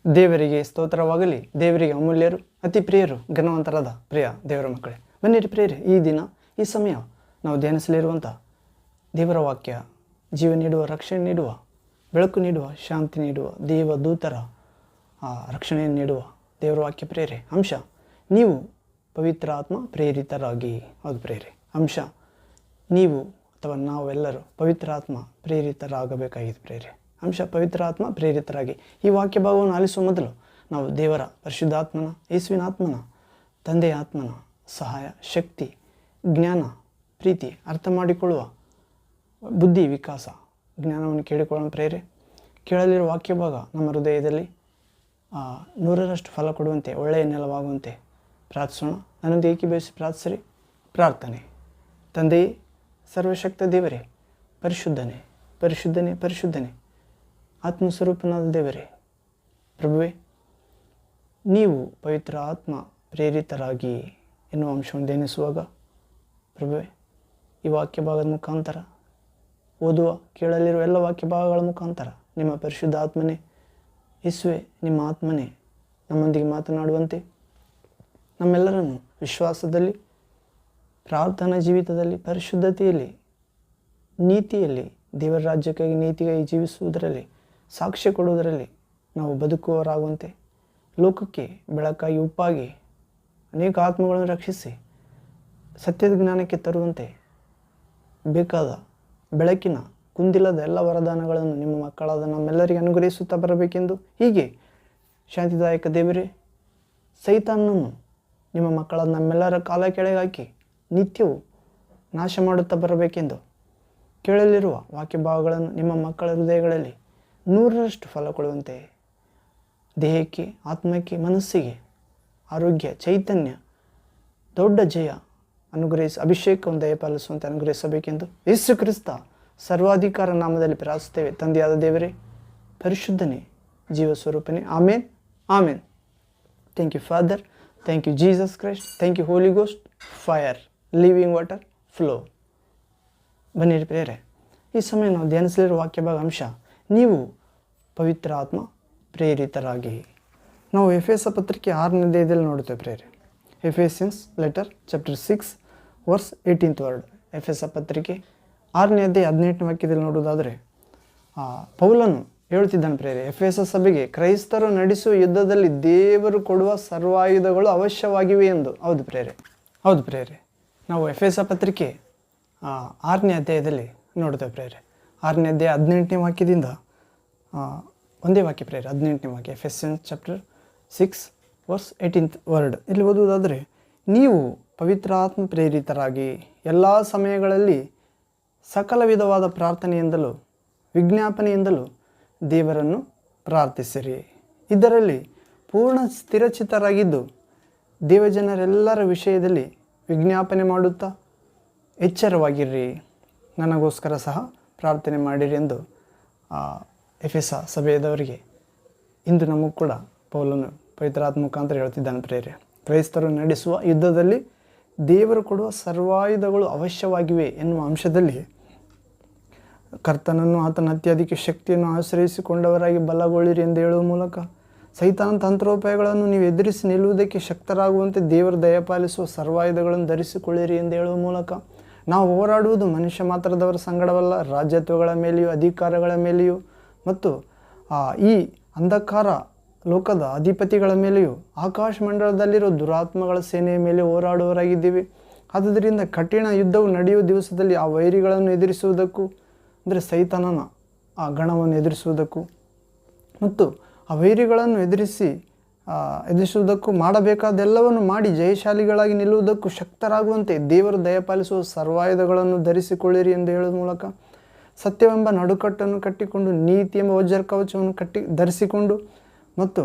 ದೇವರಿಗೆ ಸ್ತೋತ್ರವಾಗಲಿ. ದೇವರಿಗೆ ಅಮೂಲ್ಯರು, ಅತಿ ಪ್ರಿಯರು, ಘನವಂತರಾದ ಪ್ರಿಯ ದೇವರ ಮಕ್ಕಳೇ, ಬನ್ನಿರಿ ಪ್ರಿಯರೇ, ಈ ದಿನ ಈ ಸಮಯ ನಾವು ಧ್ಯಾನಿಸಲಿರುವಂಥ ದೇವರ ವಾಕ್ಯ ಜೀವ ನೀಡುವ, ರಕ್ಷಣೆ ನೀಡುವ, ಬೆಳಕು ನೀಡುವ, ಶಾಂತಿ ನೀಡುವ, ದೇವದೂತರ ರಕ್ಷಣೆಯನ್ನು ನೀಡುವ ದೇವರ ವಾಕ್ಯ ಪ್ರಿಯರೇ. ಅಂಶ, ನೀವು ಪವಿತ್ರ ಆತ್ಮ ಪ್ರೇರಿತರಾಗಿ. ಹೌದು ಪ್ರಿಯರೇ, ಅಂಶ ನೀವು ಅಥವಾ ನಾವೆಲ್ಲರೂ ಪವಿತ್ರ ಆತ್ಮ ಪ್ರೇರಿತರಾಗಬೇಕಾಗಿದೆ ಪ್ರಿಯರೇ. ಅಂಶ, ಪವಿತ್ರ ಆತ್ಮ ಪ್ರೇರಿತರಾಗಿ. ಈ ವಾಕ್ಯ ಭಾಗವನ್ನು ಆಲಿಸುವ ಮೊದಲು ನಾವು ದೇವರ ಪರಿಶುದ್ಧಾತ್ಮನ, ಯೇಸುವಿನ ಆತ್ಮನ, ತಂದೆಯ ಆತ್ಮನ ಸಹಾಯ, ಶಕ್ತಿ, ಜ್ಞಾನ, ಪ್ರೀತಿ, ಅರ್ಥ ಮಾಡಿಕೊಳ್ಳುವ ಬುದ್ಧಿ ವಿಕಾಸ, ಜ್ಞಾನವನ್ನು ಕೇಳಿಕೊಳ್ಳೋಣ ಪ್ರೇರೆ. ಕೇಳಲಿರುವ ವಾಕ್ಯ ಭಾಗ ನಮ್ಮ ಹೃದಯದಲ್ಲಿ 100ರಷ್ಟು ಫಲ ಕೊಡುವಂತೆ, ಒಳ್ಳೆಯ ನೆಲವಾಗುವಂತೆ ಪ್ರಾರ್ಥಿಸೋಣ. ನನ್ನೊಂದಿಗೆ ಏಕೀಭವಿಸಿ ಪ್ರಾರ್ಥಿಸಿರಿ. ಪ್ರಾರ್ಥನೆ. ತಂದೆಯೇ, ಸರ್ವಶಕ್ತ ದೇವರೇ, ಪರಿಶುದ್ಧನೇ ಪರಿಶುದ್ಧನೇ ಪರಿಶುದ್ಧನೇ, ಆತ್ಮಸ್ವರೂಪನಾದ ದೇವರೇ, ಪ್ರಭುವೇ, ನೀವು ಪವಿತ್ರ ಆತ್ಮ ಪ್ರೇರಿತರಾಗಿ ಎನ್ನುವ ಅಂಶವನ್ನು ಧ್ಯಾನಿಸುವಾಗ ಪ್ರಭುವೇ, ಈ ವಾಕ್ಯ ಭಾಗದ ಮುಖಾಂತರ ಓದುವ, ಕೇಳಲಿರುವ ಎಲ್ಲ ವಾಕ್ಯ ಭಾಗಗಳ ಮುಖಾಂತರ ನಿಮ್ಮ ಪರಿಶುದ್ಧ ಆತ್ಮನೇ, ಯೇಸುವೆ, ನಿಮ್ಮ ಆತ್ಮನೇ ನಮ್ಮೊಂದಿಗೆ ಮಾತನಾಡುವಂತೆ ನಮ್ಮೆಲ್ಲರನ್ನು ವಿಶ್ವಾಸದಲ್ಲಿ, ಪ್ರಾರ್ಥನಾ ಜೀವಿತದಲ್ಲಿ, ಪರಿಶುದ್ಧತೆಯಲ್ಲಿ, ನೀತಿಯಲ್ಲಿ, ದೇವರ ರಾಜ್ಯಕ್ಕಾಗಿ ನೀತಿಗಾಗಿ ಜೀವಿಸುವುದರಲ್ಲಿ, ಸಾಕ್ಷ್ಯ ಕೊಡುವುದರಲ್ಲಿ ನಾವು ಬದುಕುವವರಾಗುವಂತೆ, ಲೋಕಕ್ಕೆ ಬೆಳಕಾಗಿ ಉಪ್ಪಾಗಿ ಅನೇಕ ಆತ್ಮಗಳನ್ನು ರಕ್ಷಿಸಿ ಸತ್ಯದ ಜ್ಞಾನಕ್ಕೆ ತರುವಂತೆ ಬೇಕಾದ ಬೆಳಕಿನ ಕುಂದಿಲ್ಲದ ಎಲ್ಲ ವರದಾನಗಳನ್ನು ನಿಮ್ಮ ಮಕ್ಕಳಾದ ನಮ್ಮೆಲ್ಲರಿಗೆ ಅನುಗ್ರಹಿಸುತ್ತಾ ಬರಬೇಕೆಂದು, ಹೀಗೆ ಶಾಂತಿದಾಯಕ ದೇವರೇ, ಸೈತಾನನನ್ನು ನಿಮ್ಮ ಮಕ್ಕಳಾದ ನಮ್ಮೆಲ್ಲರ ಕಾಲ ಕೆಳಗೆ ಹಾಕಿ ನಿತ್ಯವೂ ನಾಶ ಮಾಡುತ್ತಾ ಬರಬೇಕೆಂದು ಕೇಳಲಿರುವ ವಾಕ್ಯ ಭಾಗಗಳನ್ನು ನಿಮ್ಮ ಮಕ್ಕಳ ಹೃದಯಗಳಲ್ಲಿ 100ರಷ್ಟು ಫಲ ಕೊಡುವಂತೆ, ದೇಹಕ್ಕೆ, ಆತ್ಮಕ್ಕೆ, ಮನಸ್ಸಿಗೆ ಆರೋಗ್ಯ, ಚೈತನ್ಯ, ದೊಡ್ಡ ಜಯ ಅನುಗ್ರಹಿಸಿ ಅಭಿಷೇಕವನ್ನು ದಯಪಾಲಿಸುವಂತೆ ಅನುಗ್ರಹಿಸಬೇಕೆಂದು ಯೇಸು ಕ್ರಿಸ್ತ ಸರ್ವಾಧಿಕಾರ ನಾಮದಲ್ಲಿ ಪ್ರಾರ್ಥಿಸುತ್ತೇವೆ ತಂದೆಯಾದ ದೇವರೇ, ಪರಿಶುದ್ಧನೇ, ಜೀವ ಸ್ವರೂಪನೇ. Amen, amen. Thank you father, thank you Jesus Christ, thank you holy ghost, fire, living water, flow. ಬನ್ನಿರಿ ಪ್ರಿಯರೇ, ಈ ಸಮಯ ನಾವು ಧ್ಯಾನಿಸಲಿರುವ ವಾಕ್ಯ ಭಾಗ ಅಂಶ, ನೀವು ಪವಿತ್ರ ಆತ್ಮ ಪ್ರೇರಿತರಾಗಿ. ನಾವು ಎಫೆಸ ಪತ್ರಿಕೆ 6ನೇ ಅಧ್ಯಾಯದಲ್ಲಿ ನೋಡುತ್ತೇವೆ ಪ್ರಿಯರೇ. Ephesians letter chapter 6 verse 18th word. ಎಫೆಸ ಪತ್ರಿಕೆ 6ನೇ ಅಧ್ಯಾಯ 18ನೇ ವಾಕ್ಯದಲ್ಲಿ ನೋಡುವುದಾದರೆ ಪೌಲನು ಹೇಳುತ್ತಿದ್ದಾನೆ ಪ್ರಿಯರೇ, ಎಫೆಸ ಸಭೆಗೆ, ಕ್ರೈಸ್ತರು ನಡೆಸುವ ಯುದ್ಧದಲ್ಲಿ ದೇವರು ಕೊಡುವ ಸರ್ವಾಯುಧಗಳು ಅವಶ್ಯವಾಗಿವೆ ಎಂದು. ಹೌದು ಪ್ರಿಯರೇ, ಹೌದು ಪ್ರಿಯರೇ, ನಾವು ಎಫೆಸ ಪತ್ರಿಕೆ 6ನೇ ಅಧ್ಯಾಯದಲ್ಲಿ ನೋಡ್ತೇವೆ ಪ್ರಿಯರೇ. 6ನೇ ಅಧ್ಯಾಯ 18ನೇ ವಾಕ್ಯದಿಂದ ಒಂದೇ ವಾಕ್ಯ ಪ್ರಿಯರೇ, 18ನೇ ವಾಕ್ಯ, Ephesians chapter 6 verse 18th word. ಇಲ್ಲಿ ಓದುವುದಾದರೆ, ನೀವು ಪವಿತ್ರ ಆತ್ಮ ಪ್ರೇರಿತರಾಗಿ ಎಲ್ಲ ಸಮಯಗಳಲ್ಲಿ ಸಕಲ ವಿಧವಾದ ಪ್ರಾರ್ಥನೆಯಿಂದಲೂ ವಿಜ್ಞಾಪನೆಯಿಂದಲೂ ದೇವರನ್ನು ಪ್ರಾರ್ಥಿಸಿರಿ. ಇದರಲ್ಲಿ ಪೂರ್ಣ ಸ್ಥಿರಚಿತ್ತರಾಗಿದ್ದು ದೇವಜನರೆಲ್ಲರ ವಿಷಯದಲ್ಲಿ ವಿಜ್ಞಾಪನೆ ಮಾಡುತ್ತಾ ಎಚ್ಚರವಾಗಿರ್ರಿ, ನನಗೋಸ್ಕರ ಸಹ ಪ್ರಾರ್ಥನೆ ಮಾಡಿರಿ ಎಂದು ಎಫೆಸ ಸಭೆಯದವರಿಗೆ ಇಂದು ನಮಗೂ ಕೂಡ ಪೌಲನು ಪವಿತ್ರಾತ್ಮ ಮುಖಾಂತರ ಹೇಳ್ತಿದ್ದಾನೆ ಪ್ರಿಯರೇ. ಕ್ರೈಸ್ತರು ನಡೆಸುವ ಯುದ್ಧದಲ್ಲಿ ದೇವರು ಕೊಡುವ ಸರ್ವಾಯುಧಗಳು ಅವಶ್ಯವಾಗಿವೆ ಎನ್ನುವ ಅಂಶದಲ್ಲಿ ಕರ್ತನನ್ನು, ಆತನ ಅತ್ಯಧಿಕ ಶಕ್ತಿಯನ್ನು ಆಶ್ರಯಿಸಿಕೊಂಡವರಾಗಿ ಬಲಗೊಳ್ಳಿರಿ ಎಂದು ಹೇಳುವ ಮೂಲಕ ಸೈತಾನ ತಂತ್ರೋಪಾಯಗಳನ್ನು ನೀವು ಎದುರಿಸಿ ನಿಲ್ಲುವುದಕ್ಕೆ ಶಕ್ತರಾಗುವಂತೆ ದೇವರು ದಯಪಾಲಿಸುವ ಸರ್ವಾಯುಧಗಳನ್ನು ಧರಿಸಿಕೊಳ್ಳಿರಿ ಎಂದು ಹೇಳುವ ಮೂಲಕ ನಾವು ಹೋರಾಡುವುದು ಮನುಷ್ಯ ಮಾತ್ರದವರ ಸಂಗಡವಲ್ಲ, ರಾಜ್ಯತ್ವಗಳ ಮೇಲೆಯೂ ಅಧಿಕಾರಗಳ ಮೇಲೆಯೂ ಮತ್ತು ಈ ಅಂಧಕಾರ ಲೋಕದ ಅಧಿಪತಿಗಳ ಮೇಲೆಯೂ ಆಕಾಶ ಮಂಡಲದಲ್ಲಿರೋ ದುರಾತ್ಮಗಳ ಸೇನೆಯ ಮೇಲೆ ಹೋರಾಡುವವರಾಗಿದ್ದೀವಿ. ಆದ್ದರಿಂದ ಕಠಿಣ ಯುದ್ಧವು ನಡೆಯುವ ದಿವಸದಲ್ಲಿ ಆ ವೈರಿಗಳನ್ನು ಎದುರಿಸುವುದಕ್ಕೂ, ಅಂದರೆ ಸೈತಾನನ ಆ ಗಣವನ್ನು ಎದುರಿಸುವುದಕ್ಕೂ ಮತ್ತು ಆ ವೈರಿಗಳನ್ನು ಎದುರಿಸುವುದಕ್ಕೂ ಮಾಡಬೇಕಾದೆಲ್ಲವನ್ನು ಮಾಡಿ ಜಯಶಾಲಿಗಳಾಗಿ ನಿಲ್ಲುವುದಕ್ಕೂ ಶಕ್ತರಾಗುವಂತೆ ದೇವರು ದಯಪಾಲಿಸುವ ಸರ್ವಾಯುಧಗಳನ್ನು ಧರಿಸಿಕೊಳ್ಳಿರಿ ಎಂದು ಹೇಳುವ ಮೂಲಕ ಸತ್ಯವೆಂಬ ನಡುಕಟ್ಟನ್ನು ಕಟ್ಟಿಕೊಂಡು, ನೀತಿ ಎಂಬ ವಜ್ರ ಕವಚವನ್ನು ಧರಿಸಿಕೊಂಡು ಮತ್ತು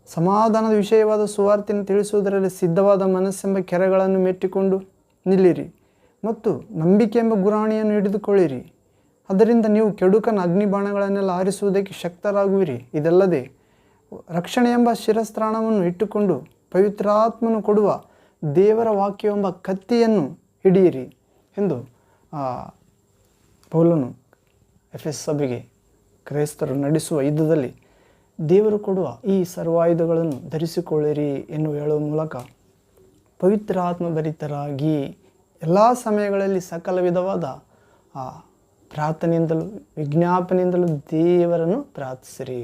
ಸಮಾಧಾನದ ವಿಷಯವಾದ ಸುವಾರ್ತೆಯನ್ನು ತಿಳಿಸುವುದರಲ್ಲಿ ಸಿದ್ಧವಾದ ಮನಸ್ಸೆಂಬ ಕೆರೆಗಳನ್ನು ಮೆಟ್ಟಿಕೊಂಡು ನಿಲ್ಲಿರಿ ಮತ್ತು ನಂಬಿಕೆ ಎಂಬ ಗುರಾಣಿಯನ್ನು ಹಿಡಿದುಕೊಳ್ಳಿರಿ. ಅದರಿಂದ ನೀವು ಕೆಡುಕನ ಅಗ್ನಿಬಾಣಗಳನ್ನೆಲ್ಲ ಆರಿಸುವುದಕ್ಕೆ ಶಕ್ತರಾಗುವಿರಿ. ಇದಲ್ಲದೆ ರಕ್ಷಣೆ ಎಂಬ ಶಿರಸ್ತ್ರಾಣವನ್ನು ಇಟ್ಟುಕೊಂಡು ಪವಿತ್ರಾತ್ಮನು ಕೊಡುವ ದೇವರ ವಾಕ್ಯವೆಂಬ ಕತ್ತಿಯನ್ನು ಹಿಡಿಯಿರಿ ಎಂದು ಪೌಲನು ಎಫೆಸ ಸಭೆಗೆ ಕ್ರೈಸ್ತರು ನಡೆಸುವ ಯುದ್ಧದಲ್ಲಿ ದೇವರು ಕೊಡುವ ಈ ಸರ್ವಾಯುಧಗಳನ್ನು ಧರಿಸಿಕೊಳ್ಳಿರಿ ಎನ್ನುವ ಹೇಳುವ ಮೂಲಕ ಪವಿತ್ರ ಆತ್ಮಭರಿತರಾಗಿ ಎಲ್ಲ ಸಮಯಗಳಲ್ಲಿ ಸಕಲ ವಿಧವಾದ ಪ್ರಾರ್ಥನೆಯಿಂದಲೂ ವಿಜ್ಞಾಪನೆಯಿಂದಲೂ ದೇವರನ್ನು ಪ್ರಾರ್ಥಿಸಿರಿ.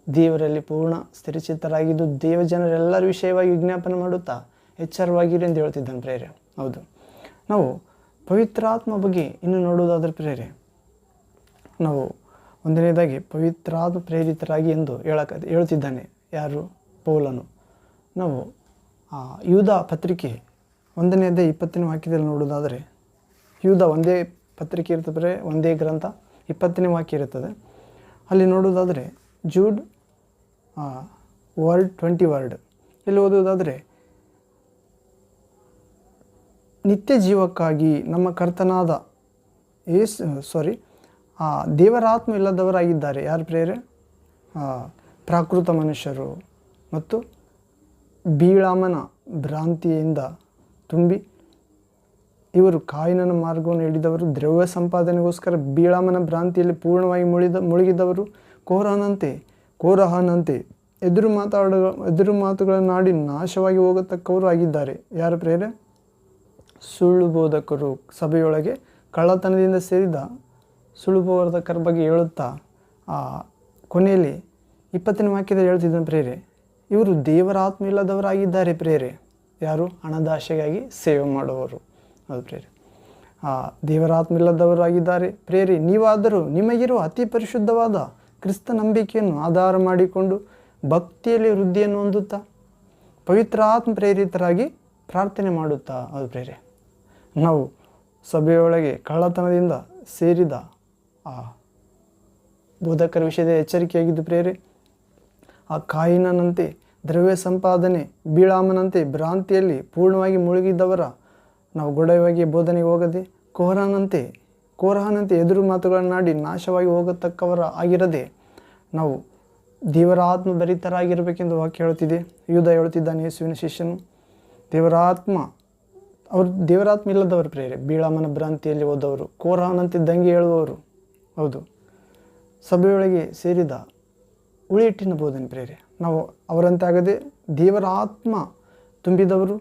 ದೇವರಲ್ಲಿ ಪೂರ್ಣ ಸ್ಥಿರಚಿತ್ತರಾಗಿದ್ದು ದೇವಜನರೆಲ್ಲರ ವಿಷಯವಾಗಿ ವಿಜ್ಞಾಪನೆ ಮಾಡುತ್ತಾ ಎಚ್ಚರವಾಗಿರಿ ಎಂದು ಹೇಳ್ತಿದ್ದಾನೆ ಪ್ರೇರೆ. ಹೌದು, ನಾವು ಪವಿತ್ರಾತ್ಮ ಬಗ್ಗೆ ಇನ್ನು ನೋಡುವುದಾದ್ರೆ ಪ್ರೇರೆ, ನಾವು ಒಂದನೇದಾಗಿ ಪವಿತ್ರಾತ್ಮ ಪ್ರೇರಿತರಾಗಿ ಎಂದು ಹೇಳ್ತಿದ್ದಾನೆ ಯಾರು? ಪೌಲನು. ನಾವು ಯೂದ ಪತ್ರಿಕೆ 1ನೇ ಅಧ್ಯಾಯ 20ನೇ ವಾಕ್ಯದಲ್ಲಿ ನೋಡೋದಾದರೆ, ಯೂದ ಒಂದೇ ಪತ್ರಿಕೆ ಇರ್ತದೆ, ಒಂದೇ ಗ್ರಂಥ, 20ನೇ ವಾಕ್ಯ ಇರುತ್ತದೆ. ಅಲ್ಲಿ ನೋಡೋದಾದರೆ ಜೂಡ್ ವರ್ಡ್ 20 ವರ್ಡ್ ಇಲ್ಲಿ ಓದುವುದಾದರೆ, ನಿತ್ಯ ಜೀವಕ್ಕಾಗಿ ನಮ್ಮ ಕರ್ತನಾದ ದೇವರಾತ್ಮ ಇಲ್ಲದವರಾಗಿದ್ದಾರೆ. ಯಾರು ಪ್ರೇರೆ? ಪ್ರಾಕೃತ ಮನುಷ್ಯರು ಮತ್ತು ಬೀಳಾಮನ ಭ್ರಾಂತಿಯಿಂದ ತುಂಬಿ ಇವರು ಕಾಯಿನನ ಮಾರ್ಗವನ್ನು ಹಿಡಿದವರು, ದ್ರವ್ಯ ಸಂಪಾದನೆಗೋಸ್ಕರ ಬೀಳಾಮನ ಭ್ರಾಂತಿಯಲ್ಲಿ ಪೂರ್ಣವಾಗಿ ಮುಳುಗಿದವರು, ಕೋರಹನಂತೆ ಎದುರು ಮಾತುಗಳನ್ನಾಡಿ ನಾಶವಾಗಿ ಹೋಗತಕ್ಕವರು ಆಗಿದ್ದಾರೆ. ಯಾರು ಪ್ರೇರೆ? ಸುಳ್ಳು ಬೋಧಕರು, ಸಭೆಯೊಳಗೆ ಕಳ್ಳತನದಿಂದ ಸೇರಿದ ಸುಳ್ಳು ಬೋಧಕರ ಬಗ್ಗೆ ಹೇಳುತ್ತಾ ಕೊನೆಯಲ್ಲಿ 20ನೇ ವಾಕ್ಯದಲ್ಲಿ ಹೇಳ್ತಿದ್ದಾನೆ ಪ್ರೇರೆ, ಇವರು ದೇವರಾತ್ಮ ಇಲ್ಲದವರಾಗಿದ್ದಾರೆ ಪ್ರೇರೆ. ಯಾರು? ಹಣದಾಶೆಗಾಗಿ ಸೇವೆ ಮಾಡುವವರು. ಅದು ಪ್ರೇರೆ, ದೇವರಾತ್ಮ ಇಲ್ಲದವರಾಗಿದ್ದಾರೆ ಪ್ರೇರೆ. ನೀವಾದರೂ ನಿಮಗಿರುವ ಅತಿ ಪರಿಶುದ್ಧವಾದ ಕ್ರಿಸ್ತ ನಂಬಿಕೆಯನ್ನು ಆಧಾರ ಮಾಡಿಕೊಂಡು ಭಕ್ತಿಯಲ್ಲಿ ವೃದ್ಧಿಯನ್ನು ಹೊಂದುತ್ತಾ ಪವಿತ್ರಾತ್ಮ ಪ್ರೇರಿತರಾಗಿ ಪ್ರಾರ್ಥನೆ ಮಾಡುತ್ತಾ. ಅದು ಪ್ರೇರೆ, ನಾವು ಸಭೆಯೊಳಗೆ ಕಳ್ಳತನದಿಂದ ಸೇರಿದ ಬೋಧಕರ ವಿಷಯದ ಎಚ್ಚರಿಕೆಯಾಗಿದ್ದು ಪ್ರೇರೆ. ಕಾಯಿನನಂತೆ ದ್ರವ್ಯ ಸಂಪಾದನೆ, ಬೀಳಾಮನಂತೆ ಭ್ರಾಂತಿಯಲ್ಲಿ ಪೂರ್ಣವಾಗಿ ಮುಳುಗಿದ್ದವರ ನಾವು ಗೊಡವಾಗಿ ಬೋಧನೆಗೆ ಹೋಗದೆ, ಕೋರಹನಂತೆ ಎದುರು ಮಾತುಗಳನ್ನಾಡಿ ನಾಶವಾಗಿ ಹೋಗತಕ್ಕವರ ಆಗಿರದೆ ನಾವು ದೇವರಾತ್ಮ ಭರಿತರಾಗಿರಬೇಕೆಂದು ವಾಕ್ಯ ಹೇಳುತ್ತಿದೆ. ಯೂದ ಹೇಳ್ತಿದ್ದಾನೆ, ಯೇಸುವಿನ ಶಿಷ್ಯನು. ಅವರು ದೇವರಾತ್ಮ ಇಲ್ಲದವರು ಪ್ರೇರೆ, ಬೀಳಾಮನ ಭ್ರಾಂತಿಯಲ್ಲಿ ಹೋದವರು, ಕೋರಹನಂತೆ ದಂಗೆ ಹೇಳುವವರು. ಹೌದು, ಸಭೆಯೊಳಗೆ ಸೇರಿದ ಉಳಿಯಿಟ್ಟಿನ ಬೋಧನೆ ಪ್ರೇರೆ. ನಾವು ಅವರಂತೆ ಆಗದೆ ದೇವರ ಆತ್ಮ ತುಂಬಿದವರು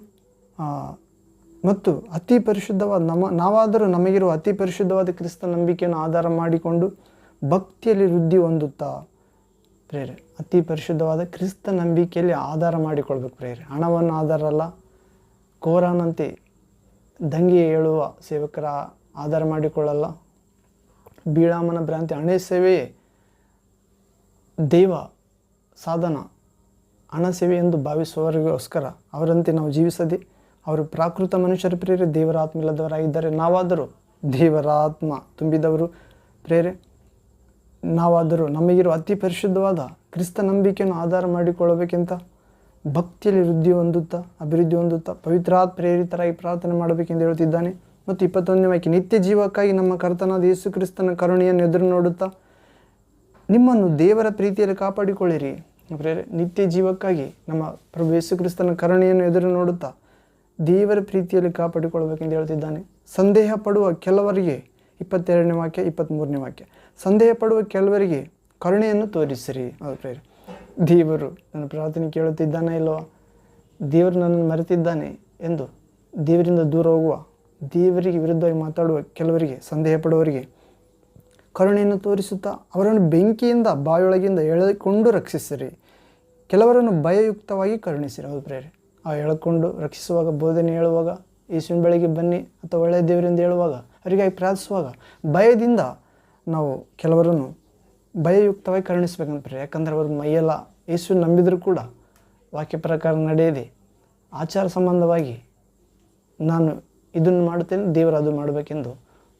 ಮತ್ತು ಅತಿ ಪರಿಶುದ್ಧವಾದ ನಾವಾದರೂ ನಮಗಿರುವ ಅತಿ ಪರಿಶುದ್ಧವಾದ ಕ್ರಿಸ್ತ ನಂಬಿಕೆಯನ್ನು ಆಧಾರ ಮಾಡಿಕೊಂಡು ಭಕ್ತಿಯಲ್ಲಿ ವೃದ್ಧಿ ಹೊಂದುತ್ತಾ ಪ್ರೇರೆ. ಅತಿ ಪರಿಶುದ್ಧವಾದ ಕ್ರಿಸ್ತ ನಂಬಿಕೆಯಲ್ಲಿ ಆಧಾರ ಮಾಡಿಕೊಳ್ಬೇಕು ಪ್ರೇರೆ. ಹಣವನ್ನು ಆಧಾರ ಅಲ್ಲ, ಕೋರಹನಂತೆ ದಂಗೆ ಹೇಳುವ ಸೇವಕರ ಆಧಾರ ಮಾಡಿಕೊಳ್ಳಲ್ಲ. ಬೀಳಾಮನ ಭ್ರಾಂತಿ ಹಣ ಸೇವೆಯೇ ದೇವ ಸಾಧನ, ಹಣ ಸೇವೆ ಎಂದು ಭಾವಿಸುವವರಿಗೋಸ್ಕರ ಅವರಂತೆ ನಾವು ಜೀವಿಸದೆ ಅವರು ಪ್ರಾಕೃತ ಮನುಷ್ಯರ ಪ್ರೇರೆ, ದೇವರಾತ್ಮ ಇಲ್ಲದವರಾಗಿದ್ದಾರೆ. ನಾವಾದರೂ ದೇವರಾತ್ಮ ತುಂಬಿದವರು ಪ್ರೇರೆ. ನಾವಾದರೂ ನಮಗಿರುವ ಅತಿ ಪರಿಶುದ್ಧವಾದ ಕ್ರಿಸ್ತ ನಂಬಿಕೆಯನ್ನು ಆಧಾರ ಮಾಡಿಕೊಳ್ಳಬೇಕೆಂತ ಭಕ್ತಿಯಲ್ಲಿ ಅಭಿವೃದ್ಧಿ ಹೊಂದುತ್ತಾ ಪವಿತ್ರಾತ್ಮ ಪ್ರೇರಿತರಾಗಿ ಪ್ರಾರ್ಥನೆ ಮಾಡಬೇಕೆಂದು ಹೇಳ್ತಿದ್ದಾನೆ. ಮತ್ತು 21ನೇ ವಾಕ್ಯ, ನಿತ್ಯ ಜೀವಕ್ಕಾಗಿ ನಮ್ಮ ಕರ್ತನಾದ ಯೇಸು ಕ್ರಿಸ್ತನ ಕರುಣೆಯನ್ನು ಎದುರು ನೋಡುತ್ತಾ ನಿಮ್ಮನ್ನು ದೇವರ ಪ್ರೀತಿಯಲ್ಲಿ ಕಾಪಾಡಿಕೊಳ್ಳಿರಿ. ಪ್ರೇರೆ, ನಿತ್ಯ ಜೀವಕ್ಕಾಗಿ ನಮ್ಮ ಪ್ರಭು ಯೇಸು ಕ್ರಿಸ್ತನ ಕರುಣೆಯನ್ನು ಎದುರು ನೋಡುತ್ತಾ ದೇವರ ಪ್ರೀತಿಯಲ್ಲಿ ಕಾಪಾಡಿಕೊಳ್ಳಬೇಕೆಂದು ಹೇಳ್ತಿದ್ದಾನೆ. ಸಂದೇಹ ಪಡುವ ಕೆಲವರಿಗೆ 22ನೇ ವಾಕ್ಯ 23ನೇ ವಾಕ್ಯ, ಸಂದೇಹ ಪಡುವ ಕೆಲವರಿಗೆ ಕರುಣೆಯನ್ನು ತೋರಿಸಿರಿ. ಅದು ಪ್ರೇರೆ, ದೇವರು ನನ್ನ ಪ್ರಾರ್ಥನೆ ಕೇಳುತ್ತಿದ್ದಾನೆ ಇಲ್ಲವಾ, ದೇವರು ನನ್ನನ್ನು ಮರೆತಿದ್ದಾನೆ ಎಂದು ದೇವರಿಂದ ದೂರ ಹೋಗುವ, ದೇವರಿಗೆ ವಿರುದ್ಧವಾಗಿ ಮಾತಾಡುವ ಕೆಲವರಿಗೆ, ಸಂದೇಹ ಪಡುವವರಿಗೆ ಕರುಣೆಯನ್ನು ತೋರಿಸುತ್ತಾ ಅವರನ್ನು ಬೆಂಕಿಯಿಂದ ಬಾಯೊಳಗಿಂದ ಎಳೆದುಕೊಂಡು ರಕ್ಷಿಸಿರಿ. ಕೆಲವರನ್ನು ಭಯಯುಕ್ತವಾಗಿ ಕರುಣಿಸಿರಿ. ಹೌದು ಪ್ರೇರೆ, ಎಳ್ಕೊಂಡು ರಕ್ಷಿಸುವಾಗ, ಬೋಧನೆ ಹೇಳುವಾಗ, ಯೇಸುವಿನ ಬಳಿಗೆ ಬನ್ನಿ ಅಥವಾ ಒಳ್ಳೆಯ ದೇವರಿಂದ ಹೇಳುವಾಗ, ಅವರಿಗಾಗಿ ಪ್ರಾರ್ಥಿಸುವಾಗ ಭಯದಿಂದ ನಾವು ಕೆಲವರನ್ನು ಭಯಯುಕ್ತವಾಗಿ ಕರುಣಿಸ್ಬೇಕಂತ ಪ್ರೇರೆ. ಯಾಕಂದರೆ ಅವರು ಮೈಯೆಲ್ಲ ಯೇಸುವಿನ ನಂಬಿದರೂ ಕೂಡ ವಾಕ್ಯ ಪ್ರಕಾರ ನಡೆಯದೆ ಆಚಾರ ಸಂಬಂಧವಾಗಿ ನಾನು ಇದನ್ನು ಮಾಡುತ್ತೇನೆ, ದೇವರು ಅದು ಮಾಡಬೇಕೆಂದು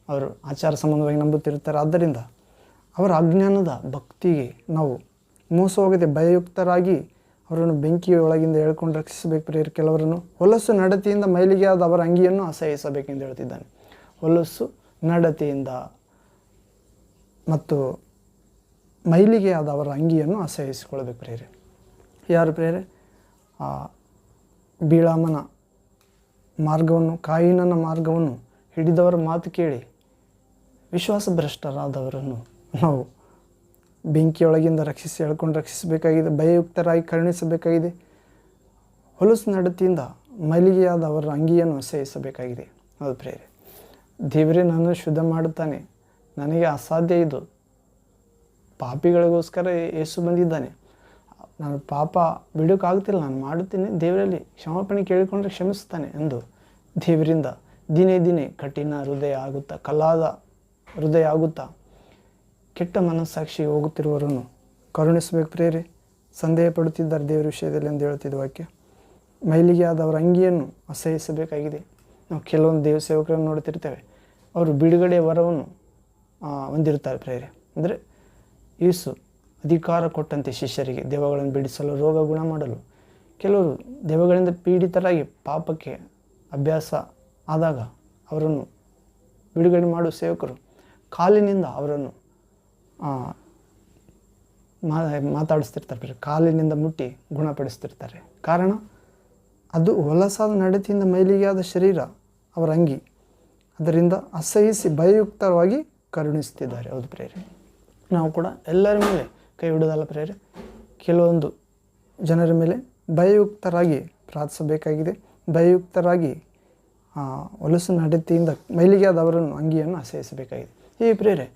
ಅವರು ಆಚಾರ ಸಂಬಂಧವಾಗಿ ನಂಬುತ್ತಿರ್ತಾರೆ. ಆದ್ದರಿಂದ ಅವರ ಅಜ್ಞಾನದ ಭಕ್ತಿಗೆ ನಾವು ಮೋಸ ಹೋಗದೆ ಭಯಯುಕ್ತರಾಗಿ ಅವರನ್ನು ಬೆಂಕಿಯ ಒಳಗಿಂದ ಎಳ್ಕೊಂಡು ರಕ್ಷಿಸಬೇಕು ಪ್ರೇರೆ. ಕೆಲವರನ್ನು ಹೊಲಸು ನಡತೆಯಿಂದ ಮೈಲಿಗೆ ಆದ ಅವರ ಅಂಗಿಯನ್ನು ಅಸಹಿಸಬೇಕೆಂದು ಹೇಳ್ತಿದ್ದಾನೆ. ಹೊಲಸು ನಡತೆಯಿಂದ ಮತ್ತು ಮೈಲಿಗೆ ಆದ ಅವರ ಅಂಗಿಯನ್ನು ಅಸಹಿಸಿಕೊಳ್ಳಬೇಕು ಪ್ರೇರೆ. ಯಾರು ಪ್ರೇರೆ? ಬೀಳಾಮನ ಮಾರ್ಗವನ್ನು, ಕಾಯಿನನ ಮಾರ್ಗವನ್ನು ಹಿಡಿದವರ ಮಾತು ಕೇಳಿ ವಿಶ್ವಾಸ ಭ್ರಷ್ಟರಾದವರನ್ನು ನಾವು ಬೆಂಕಿಯೊಳಗಿಂದ ರಕ್ಷಿಸಬೇಕಾಗಿದೆ. ಭಯಯುಕ್ತರಾಗಿ ಕರುಣಿಸಬೇಕಾಗಿದೆ. ಹೊಲಸು ನಡತೆಯಿಂದ ಮೈಲಿಗೆಯಾದ ಅವರ ಅಂಗಿಯನ್ನು ಅಸಹಿಸಬೇಕಾಗಿದೆ. ಹೌದು ಪ್ರಿಯರೇ, ದೇವರೇ ನನ್ನನ್ನು ಶುದ್ಧ ಮಾಡುತ್ತಾನೆ. ನನಗೆ ಅಸಾಧ್ಯ ಇದು. ಪಾಪಿಗಳಿಗೋಸ್ಕರ ಯೇಸು ಬಂದಿದ್ದಾನೆ. ನಾನು ಪಾಪ ಬಿಡೋಕ್ಕಾಗ್ತಿಲ್ಲ, ನಾನು ಮಾಡುತ್ತೇನೆ, ದೇವರಲ್ಲಿ ಕ್ಷಮಾಪಣೆ ಕೇಳಿಕೊಂಡ್ರೆ ಕ್ಷಮಿಸ್ತಾನೆ ಎಂದು ದೇವರಿಂದ ದಿನೇ ದಿನೇ ಕಠಿಣ ಹೃದಯ ಆಗುತ್ತಾ, ಕಲ್ಲಾದ ಹೃದಯ ಆಗುತ್ತಾ, ಕೆಟ್ಟ ಮನಸ್ಸಾಕ್ಷಿಗೆ ಹೋಗುತ್ತಿರುವವರನ್ನು ಕರುಣಿಸಬೇಕು ಪ್ರಿಯರೇ. ಸಂದೇಹ ಪಡುತ್ತಿದ್ದಾರೆ ದೇವರ ವಿಷಯದಲ್ಲಿ ಎಂದು ಹೇಳ್ತಿದ್ದ ವಾಕ್ಯ. ಮೈಲಿಗೆ ಆದವರ ಅಂಗಿಯನ್ನು ಅಸಹಿಸಬೇಕಾಗಿದೆ. ನಾವು ಕೆಲವೊಂದು ದೇವ ಸೇವಕರನ್ನು ನೋಡ್ತಿರ್ತೇವೆ, ಅವರು ಬಿಡುಗಡೆಯ ವರವನ್ನು ಹೊಂದಿರ್ತಾರೆ ಪ್ರಿಯರೇ. ಅಂದರೆ ಯೇಸು ಅಧಿಕಾರ ಕೊಟ್ಟಂತೆ ಶಿಷ್ಯರಿಗೆ ದೆವ್ವಗಳನ್ನು ಬಿಡಿಸಲು, ರೋಗ ಗುಣ ಮಾಡಲು. ಕೆಲವರು ದೆವ್ವಗಳಿಂದ ಪೀಡಿತರಾಗಿ ಪಾಪಕ್ಕೆ ಅಭ್ಯಾಸ ಆದಾಗ ಅವರನ್ನು ಬಿಡುಗಡೆ ಮಾಡುವ ಸೇವಕರು ಕಾಲಿನಿಂದ ಅವರನ್ನು ಮಾತಾಡಿಸ್ತಿರ್ತಾರೆ. ಕಾಲಿನಿಂದ ಮುಟ್ಟಿ ಗುಣಪಡಿಸ್ತಿರ್ತಾರೆ. ಕಾರಣ ಅದು ಹೊಲಸಾದ ನಡತೆಯಿಂದ ಮೈಲಿಗೆಯಾದ ಶರೀರ ಅವರ ಅಂಗಿ. ಅದರಿಂದ ಅಸಹಿಸಿ ಭಯಯುಕ್ತವಾಗಿ ಕರುಣಿಸ್ತಿದ್ದಾರೆ. ಹೌದು ಪ್ರೇರೆ, ನಾವು ಕೂಡ ಎಲ್ಲರ ಮೇಲೆ ಕೈ ಹಿಡಿದಲ್ಲ ಪ್ರೇರೆ, ಕೆಲವೊಂದು ಜನರ ಮೇಲೆ ಭಯಯುಕ್ತರಾಗಿ ಪ್ರಾರ್ಥಿಸಬೇಕಾಗಿದೆ. ಭಯಯುಕ್ತರಾಗಿ ಹೊಲಸು ನಡತೆಯಿಂದ ಮೈಲಿಗೆಯಾದವರನ್ನು ಅಂಗಿಯನ್ನು ಅಸಹಿಸಬೇಕಾಗಿದೆ. ಈ ಪ್ರೇರೆ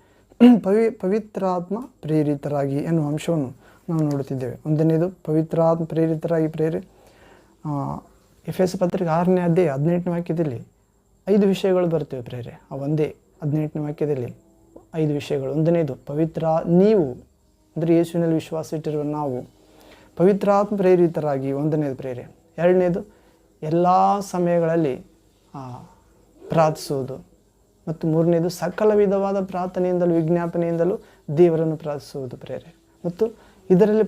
ಪವಿತ್ರಾತ್ಮ ಪ್ರೇರಿತರಾಗಿ ಎನ್ನುವ ಅಂಶವನ್ನು ನಾವು ನೋಡುತ್ತಿದ್ದೇವೆ. ಒಂದನೇದು ಪವಿತ್ರಾತ್ಮ ಪ್ರೇರಿತರಾಗಿ ಪ್ರೇರೆ. ಎಫೆಸ ಪತ್ರಿಕೆ 6ನೇ ಅಧ್ಯಾಯ 18ನೇ ವಾಕ್ಯದಲ್ಲಿ 5 ವಿಷಯಗಳು ಬರ್ತವೆ ಪ್ರೇರೆ. ಆ ಒಂದೇ 18ನೇ ವಾಕ್ಯದಲ್ಲಿ 5 ವಿಷಯಗಳು. ಒಂದನೇದು ನೀವು ಅಂದರೆ ಯೇಸುವಿನಲ್ಲಿ ವಿಶ್ವಾಸ ಇಟ್ಟಿರುವ ನಾವು ಪವಿತ್ರಾತ್ಮ ಪ್ರೇರಿತರಾಗಿ, ಒಂದನೇದು ಪ್ರೇರೆ. ಎರಡನೇದು ಎಲ್ಲ ಸಮಯಗಳಲ್ಲಿ ಪ್ರಾರ್ಥಿಸುವುದು. ಮತ್ತು ಮೂರನೇದು ಸಕಲ ವಿಧವಾದ ಪ್ರಾರ್ಥನೆಯಿಂದಲೂ ವಿಜ್ಞಾಪನೆಯಿಂದಲೂ ದೇವರನ್ನು ಪ್ರಾರ್ಥಿಸುವುದು ಪ್ರೇರೆ. ಮತ್ತು ಇದರಲ್ಲಿ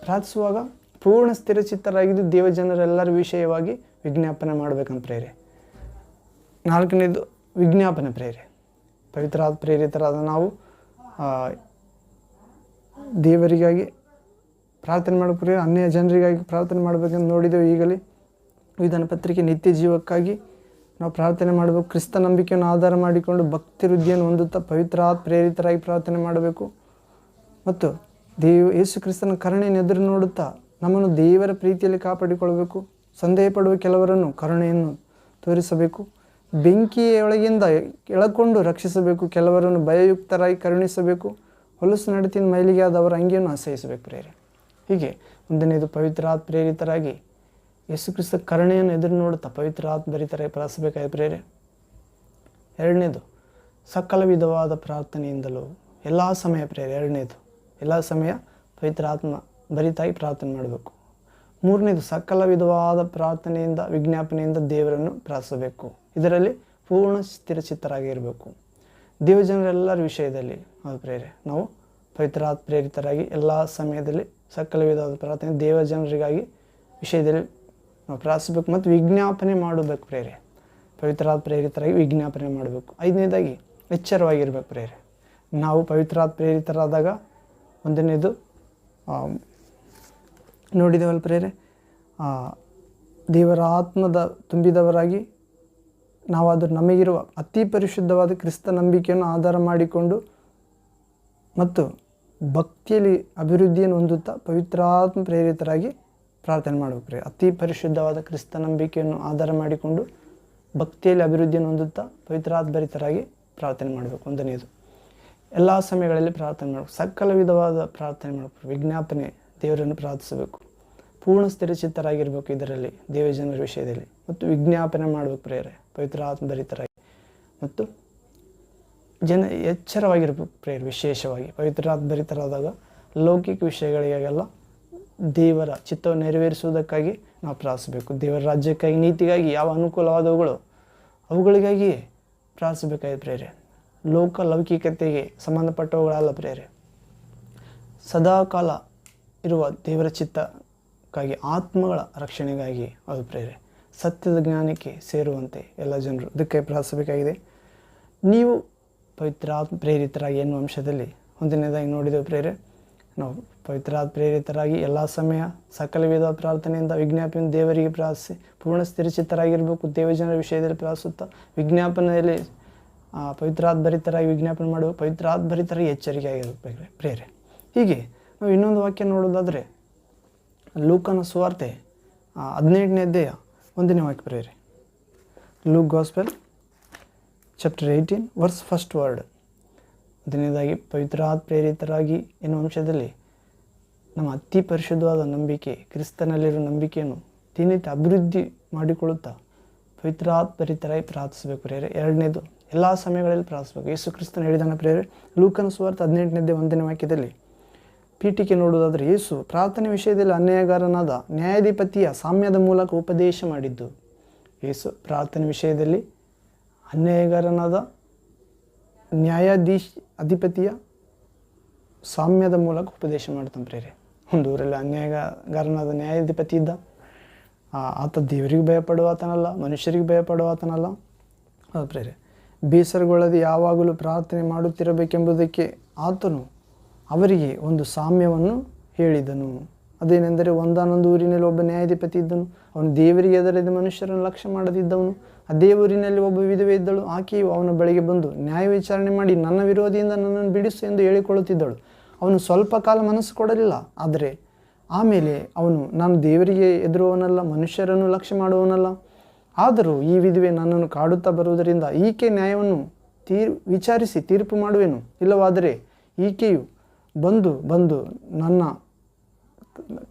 ಪ್ರಾರ್ಥಿಸುವಾಗ ಪೂರ್ಣ ಸ್ಥಿರಚಿತ್ತರಾಗಿದ್ದು ದೇವಜನರೆಲ್ಲರ ವಿಷಯವಾಗಿ ವಿಜ್ಞಾಪನೆ ಮಾಡಬೇಕಂತ ಪ್ರೇರೆ. ನಾಲ್ಕನೇದು ವಿಜ್ಞಾಪನೆ ಪ್ರೇರೆ. ಪವಿತ್ರಾತ್ಮ ಪ್ರೇರಿತರಾದ ನಾವು ದೇವರಿಗಾಗಿ ಪ್ರಾರ್ಥನೆ ಮಾಡಬೇಕು, ಅನ್ಯ ಜನರಿಗಾಗಿ ಪ್ರಾರ್ಥನೆ ಮಾಡಬೇಕಂತ ನೋಡಿದೆವು. ಈಗಲೇ ವಿಧಾನ ಪತ್ರಿಕೆ ನಿತ್ಯ ಜೀವಕ್ಕಾಗಿ ನಾವು ಪ್ರಾರ್ಥನೆ ಮಾಡಬೇಕು. ಕ್ರಿಸ್ತ ನಂಬಿಕೆಯನ್ನು ಆಧಾರ ಮಾಡಿಕೊಂಡು ಭಕ್ತಿ ವೃದ್ಧಿಯನ್ನು ಹೊಂದುತ್ತಾ ಪವಿತ್ರಾತ್ಮ ಪ್ರೇರಿತರಾಗಿ ಪ್ರಾರ್ಥನೆ ಮಾಡಬೇಕು. ಮತ್ತು ಯೇಸು ಕ್ರಿಸ್ತನ ಕರುಣೆಯನ್ನು ಎದುರು ನೋಡುತ್ತಾ ನಮ್ಮನ್ನು ದೇವರ ಪ್ರೀತಿಯಲ್ಲಿ ಕಾಪಾಡಿಕೊಳ್ಳಬೇಕು. ಸಂದೇಹ ಪಡುವ ಕೆಲವರನ್ನು ಕರುಣೆಯನ್ನು ತೋರಿಸಬೇಕು. ಬೆಂಕಿಯೊಳಗಿಂದ ಎಳಕೊಂಡು ರಕ್ಷಿಸಬೇಕು. ಕೆಲವರನ್ನು ಭಯಯುಕ್ತರಾಗಿ ಕರುಣಿಸಬೇಕು. ಹೊಲಸು ನಡತೆಯಿಂದ ಮೈಲಿಗೆ ಆದವರ ಅಂಗಿಯನ್ನು ಅಸಹಿಸಬೇಕು ಪ್ರೇರೆ. ಹೀಗೆ ಒಂದನೇದು ಪವಿತ್ರಾತ್ಮ ಪ್ರೇರಿತರಾಗಿ ಯೇಸು ಕ್ರಿಸ್ತ ಕರುಣೆಯನ್ನು ಎದುರು ನೋಡುತ್ತಾ ಪವಿತ್ರಾತ್ಮ ಭರಿತರಾಗಿ ಪ್ರಾರ್ಥಿಸಬೇಕಾದ ಪ್ರೇರೆ. ಎರಡನೇದು ಸಕಲ ವಿಧವಾದ ಪ್ರಾರ್ಥನೆಯಿಂದಲೂ ಎಲ್ಲ ಸಮಯ ಪ್ರೇರೆ. ಎರಡನೇದು ಎಲ್ಲ ಸಮಯ ಪವಿತ್ರಾತ್ಮ ಭರಿತಾಗಿ ಪ್ರಾರ್ಥನೆ ಮಾಡಬೇಕು. ಮೂರನೇದು ಸಕಲ ವಿಧವಾದ ಪ್ರಾರ್ಥನೆಯಿಂದ ವಿಜ್ಞಾಪನೆಯಿಂದ ದೇವರನ್ನು ಪ್ರಾರ್ಥಿಸಬೇಕು. ಇದರಲ್ಲಿ ಪೂರ್ಣ ಸ್ಥಿರಚಿತ್ತರಾಗಿರಬೇಕು. ದೇವಜನರೆಲ್ಲರ ವಿಷಯದಲ್ಲಿ ಅದು ಪ್ರೇರೆ ನಾವು ಪವಿತ್ರಾತ್ಮ ಪ್ರೇರಿತರಾಗಿ ಎಲ್ಲ ಸಮಯದಲ್ಲಿ ಸಕಲ ವಿಧವಾದ ಪ್ರಾರ್ಥನೆ ದೇವಜನರಿಗಾಗಿ ವಿಷಯದಲ್ಲಿ ನಾವು ಪ್ರಾರ್ಥಿಸಬೇಕು ಮತ್ತು ವಿಜ್ಞಾಪನೆ ಮಾಡಬೇಕು ಪ್ರೇರೆ. ಪವಿತ್ರಾತ್ಮ ಪ್ರೇರಿತರಾಗಿ ವಿಜ್ಞಾಪನೆ ಮಾಡಬೇಕು. ಐದನೇದಾಗಿ ಎಚ್ಚರವಾಗಿರ್ಬೇಕು ಪ್ರೇರೆ. ನಾವು ಪವಿತ್ರಾತ್ಮ ಪ್ರೇರಿತರಾದಾಗ ಒಂದನೇದು ನೋಡಿದೆವಲ್ಲ ಪ್ರೇರೆ, ದೇವರ ಆತ್ಮದ ತುಂಬಿದವರಾಗಿ ನಾವಾದರೂ ನಮಗಿರುವ ಅತಿ ಪರಿಶುದ್ಧವಾದ ಕ್ರಿಸ್ತ ನಂಬಿಕೆಯನ್ನು ಆಧಾರ ಮಾಡಿಕೊಂಡು ಮತ್ತು ಭಕ್ತಿಯಲ್ಲಿ ಅಭಿವೃದ್ಧಿಯನ್ನು ಹೊಂದುತ್ತಾ ಪವಿತ್ರಾತ್ಮ ಪ್ರೇರಿತರಾಗಿ ಪ್ರಾರ್ಥನೆ ಮಾಡಬೇಕು ಪ್ರೇರೆ. ಅತಿ ಪರಿಶುದ್ಧವಾದ ಕ್ರಿಸ್ತ ನಂಬಿಕೆಯನ್ನು ಆಧಾರ ಮಾಡಿಕೊಂಡು ಭಕ್ತಿಯಲ್ಲಿ ಅಭಿವೃದ್ಧಿಯನ್ನು ಹೊಂದುತ್ತಾ ಪವಿತ್ರಾತ್ಮ ಭರಿತರಾಗಿ ಪ್ರಾರ್ಥನೆ ಮಾಡಬೇಕು. ಒಂದನೇದು ಎಲ್ಲ ಸಮಯಗಳಲ್ಲಿ ಪ್ರಾರ್ಥನೆ ಮಾಡಬೇಕು. ಸಕಲ ವಿಧವಾದ ಪ್ರಾರ್ಥನೆ ಮಾಡಬೇಕು. ವಿಜ್ಞಾಪನೆ ದೇವರನ್ನು ಪ್ರಾರ್ಥಿಸಬೇಕು. ಪೂರ್ಣ ಸ್ಥಿರಚಿತ್ತರಾಗಿರಬೇಕು ಇದರಲ್ಲಿ ದೇವಜನರ ವಿಷಯದಲ್ಲಿ. ಮತ್ತು ವಿಜ್ಞಾಪನೆ ಮಾಡಬೇಕು ಪ್ರೇರೆ ಪವಿತ್ರಾತ್ಮ ಭರಿತರಾಗಿ. ಮತ್ತು ಎಚ್ಚರವಾಗಿರ್ಬೇಕು ಪ್ರೇರೆ. ವಿಶೇಷವಾಗಿ ಪವಿತ್ರಾತ್ಮ ಭರಿತರಾದಾಗ ಲೌಕಿಕ ವಿಷಯಗಳಿಗೆಲ್ಲ ದೇವರ ಚಿತ್ತವನ್ನು ನೆರವೇರಿಸುವುದಕ್ಕಾಗಿ ನಾವು ಪ್ರಾರ್ಥಿಸಬೇಕು. ದೇವರ ರಾಜ್ಯಕ್ಕಾಗಿ, ನೀತಿಗಾಗಿ ಯಾವ ಅನುಕೂಲವಾದವುಗಳು ಅವುಗಳಿಗಾಗಿಯೇ ಪ್ರಾರ್ಥಿಸಬೇಕಾಗಿದೆ ಪ್ರೇರೆ. ಲೌಕಿಕತೆಗೆ ಸಂಬಂಧಪಟ್ಟವುಗಳಲ್ಲ ಪ್ರೇರೆ. ಸದಾಕಾಲ ಇರುವ ದೇವರ ಚಿತ್ತಕ್ಕಾಗಿ, ಆತ್ಮಗಳ ರಕ್ಷಣೆಗಾಗಿ ಅದು ಪ್ರೇರೆ. ಸತ್ಯದ ಜ್ಞಾನಕ್ಕೆ ಸೇರುವಂತೆ ಎಲ್ಲ ಜನರು ಇದಕ್ಕೆ ಪ್ರಾರ್ಥಿಸಬೇಕಾಗಿದೆ. ನೀವು ಪವಿತ್ರಾತ್ಮ ಪ್ರೇರಿತರಾಗಿ ಎನ್ನುವ ಅಂಶದಲ್ಲಿ ಒಂದನೇದಾಗಿ ನೋಡಿದೆವು ಪ್ರೇರೆ. ನಾವು ಪವಿತ್ರಾತ್ಮ ಪ್ರೇರಿತರಾಗಿ ಎಲ್ಲ ಸಮಯ ಸಕಲ ವಿಧ ಪ್ರಾರ್ಥನೆಯಿಂದ ವಿಜ್ಞಾಪನೆ ದೇವರಿಗೆ ಪ್ರಾರ್ಥಿಸಿ ಪೂರ್ಣ ಸ್ಥಿರಚಿತ್ತರಾಗಿರಬೇಕು. ದೇವಜನರ ವಿಷಯದಲ್ಲಿ ಪ್ರಾರ್ಥಿಸುತ್ತಾ ವಿಜ್ಞಾಪನೆಯಲ್ಲಿ ಪವಿತ್ರಾತ್ಮ ಭರಿತರಾಗಿ ವಿಜ್ಞಾಪನೆ ಮಾಡಬೇಕು. ಪವಿತ್ರಾತ್ಮ ಭರಿತರಾಗಿ ಎಚ್ಚರಿಕೆ ಆಗಿರಬೇಕು ಪ್ರೇರೆ. ಹೀಗೆ ನಾವು ಇನ್ನೊಂದು ವಾಕ್ಯ ನೋಡೋದಾದರೆ ಲೂಕನ ಸುವಾರ್ತೆ 18ನೇ ಅಧ್ಯಾಯ 1ನೇ ವಾಕ್ಯ ಪ್ರೇರೆ. Luke gospel chapter 18 verse first word. ಮೊದಲನೇದಾಗಿ ಪವಿತ್ರಾತ್ಮ ಪ್ರೇರಿತರಾಗಿ ಎನ್ನುವ ಅಂಶದಲ್ಲಿ ನಮ್ಮ ಅತಿ ಪರಿಶುದ್ಧವಾದ ನಂಬಿಕೆ, ಕ್ರಿಸ್ತನಲ್ಲಿರೋ ನಂಬಿಕೆಯನ್ನು ದಿನನಿತ್ಯ ಅಭಿವೃದ್ಧಿ ಮಾಡಿಕೊಳ್ಳುತ್ತಾ ಪವಿತ್ರಾತ್ಮ ಪ್ರೇರಿತರಾಗಿ ಪ್ರಾರ್ಥಿಸಬೇಕು ಪ್ರೇರೆ. ಎರಡನೇದು, ಎಲ್ಲ ಸಮಯಗಳಲ್ಲಿ ಪ್ರಾರ್ಥಿಸಬೇಕು. ಯೇಸು ಕ್ರಿಸ್ತನ ಹೇಳಿದಾನ ಪ್ರೇರೆ. ಲೂಕನ ಸುವಾರ್ತೆ 18ನೇ ಅಧ್ಯಾಯ 1ನೇ ವಾಕ್ಯದಲ್ಲಿ ಪೀಠಿಕೆ ನೋಡುವುದಾದರೆ, ಯೇಸು ಪ್ರಾರ್ಥನೆ ವಿಷಯದಲ್ಲಿ ಅನ್ಯಾಯಗಾರನಾದ ನ್ಯಾಯಾಧಿಪತಿಯ ಸಾಮ್ಯದ ಮೂಲಕ ಉಪದೇಶ ಮಾಡಿದ್ದು. ಯೇಸು ಪ್ರಾರ್ಥನೆ ವಿಷಯದಲ್ಲಿ ಅನ್ಯಾಯಗಾರನಾದ ಅಧಿಪತಿಯ ಸಾಮ್ಯದ ಮೂಲಕ ಉಪದೇಶ ಮಾಡ್ತಾನೆ ಪ್ರೇರೆ. ಒಂದು ಊರಲ್ಲಿ ಅನ್ಯಾಯಗಾರನಾದ ನ್ಯಾಯಾಧಿಪತಿ ಇದ್ದ. ಆತ ದೇವರಿಗೆ ಭಯಪಡುವಾತನಲ್ಲ, ಮನುಷ್ಯರಿಗೆ ಭಯಪಡುವಾತನಲ್ಲ. ಅದು ಪ್ರೇರೆ. ಬೇಸರಗೊಳ್ಳದೆ ಯಾವಾಗಲೂ ಪ್ರಾರ್ಥನೆ ಮಾಡುತ್ತಿರಬೇಕೆಂಬುದಕ್ಕೆ ಆತನು ಅವರಿಗೆ ಒಂದು ಸಾಮ್ಯವನ್ನು ಹೇಳಿದನು. ಅದೇನೆಂದರೆ, ಒಂದಾನೊಂದು ಊರಿನಲ್ಲಿ ಒಬ್ಬ ನ್ಯಾಯಾಧಿಪತಿ ಇದ್ದನು. ಅವನು ದೇವರಿಗೆ ಹೆದರದೆ ಮನುಷ್ಯರನ್ನು ಲಕ್ಷ್ಯ ಮಾಡದಿದ್ದವನು. ಅದೇ ಊರಿನಲ್ಲಿ ಒಬ್ಬ ವಿಧವೆ ಇದ್ದಳು. ಆಕೆಯು ಅವನ ಬಳಿಗೆ ಬಂದು ನ್ಯಾಯ ವಿಚಾರಣೆ ಮಾಡಿ, ನನ್ನ ವಿರೋಧಿಯಿಂದ ನನ್ನನ್ನು ಬಿಡಿಸು ಎಂದು ಹೇಳಿಕೊಳ್ಳುತ್ತಿದ್ದಳು. ಅವನು ಸ್ವಲ್ಪ ಕಾಲ ಮನಸ್ಸು ಕೊಡಲಿಲ್ಲ. ಆದರೆ ಆಮೇಲೆ ಅವನು, ನಾನು ದೇವರಿಗೆ ಹೆದರುವವನಲ್ಲ, ಮನುಷ್ಯರನ್ನು ಲಕ್ಷ್ಯ ಮಾಡುವವನಲ್ಲ. ಆದರೂ ಈ ವಿಧವೆ ನನ್ನನ್ನು ಕಾಡುತ್ತಾ ಬರುವುದರಿಂದ ಈಕೆ ನ್ಯಾಯವನ್ನು ವಿಚಾರಿಸಿ ತೀರ್ಪು ಮಾಡುವೆನು. ಇಲ್ಲವಾದರೆ ಈಕೆಯು ಬಂದು ನನ್ನ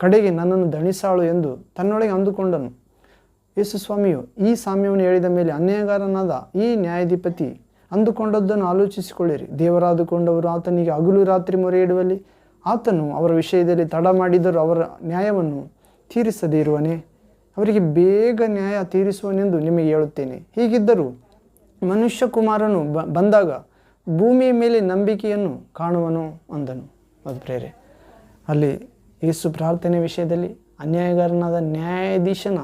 ಕಡೆಗೆ ನನ್ನನ್ನು ದಣಿಸಾಳು ಎಂದು ತನ್ನೊಳಗೆ ಅಂದುಕೊಂಡನು. ಯೇಸು ಸ್ವಾಮಿಯು ಈ ಸಾಮ್ಯವನ್ನು ಹೇಳಿದ ಮೇಲೆ, ಅನ್ಯಾಯಗಾರನಾದ ಈ ನ್ಯಾಯಾಧಿಪತಿ ಅಂದುಕೊಂಡದ್ದನ್ನು ಆಲೋಚಿಸಿಕೊಳ್ಳಿರಿ. ದೇವರಾದುಕೊಂಡವರು ಆತನಿಗೆ ಹಗಲು ರಾತ್ರಿ ಮೊರೆ ಇಡುವಲ್ಲಿ ಆತನು ಅವರ ವಿಷಯದಲ್ಲಿ ತಡ ಮಾಡಿದರೂ ಅವರ ನ್ಯಾಯವನ್ನು ತೀರಿಸದೇ ಇರುವನೇ? ಅವರಿಗೆ ಬೇಗ ನ್ಯಾಯ ತೀರಿಸುವನೆಂದು ನಿಮಗೆ ಹೇಳುತ್ತೇನೆ. ಹೀಗಿದ್ದರೂ ಮನುಷ್ಯ ಕುಮಾರನು ಬಂದಾಗ ಭೂಮಿಯ ಮೇಲೆ ನಂಬಿಕೆಯನ್ನು ಕಾಣುವನು ಅಂದನು. ಅದು ಪ್ರೇರೆ. ಅಲ್ಲಿ ಯೇಸು ಪ್ರಾರ್ಥನೆ ವಿಷಯದಲ್ಲಿ ಅನ್ಯಾಯಗಾರನಾದ ನ್ಯಾಯಾಧೀಶನ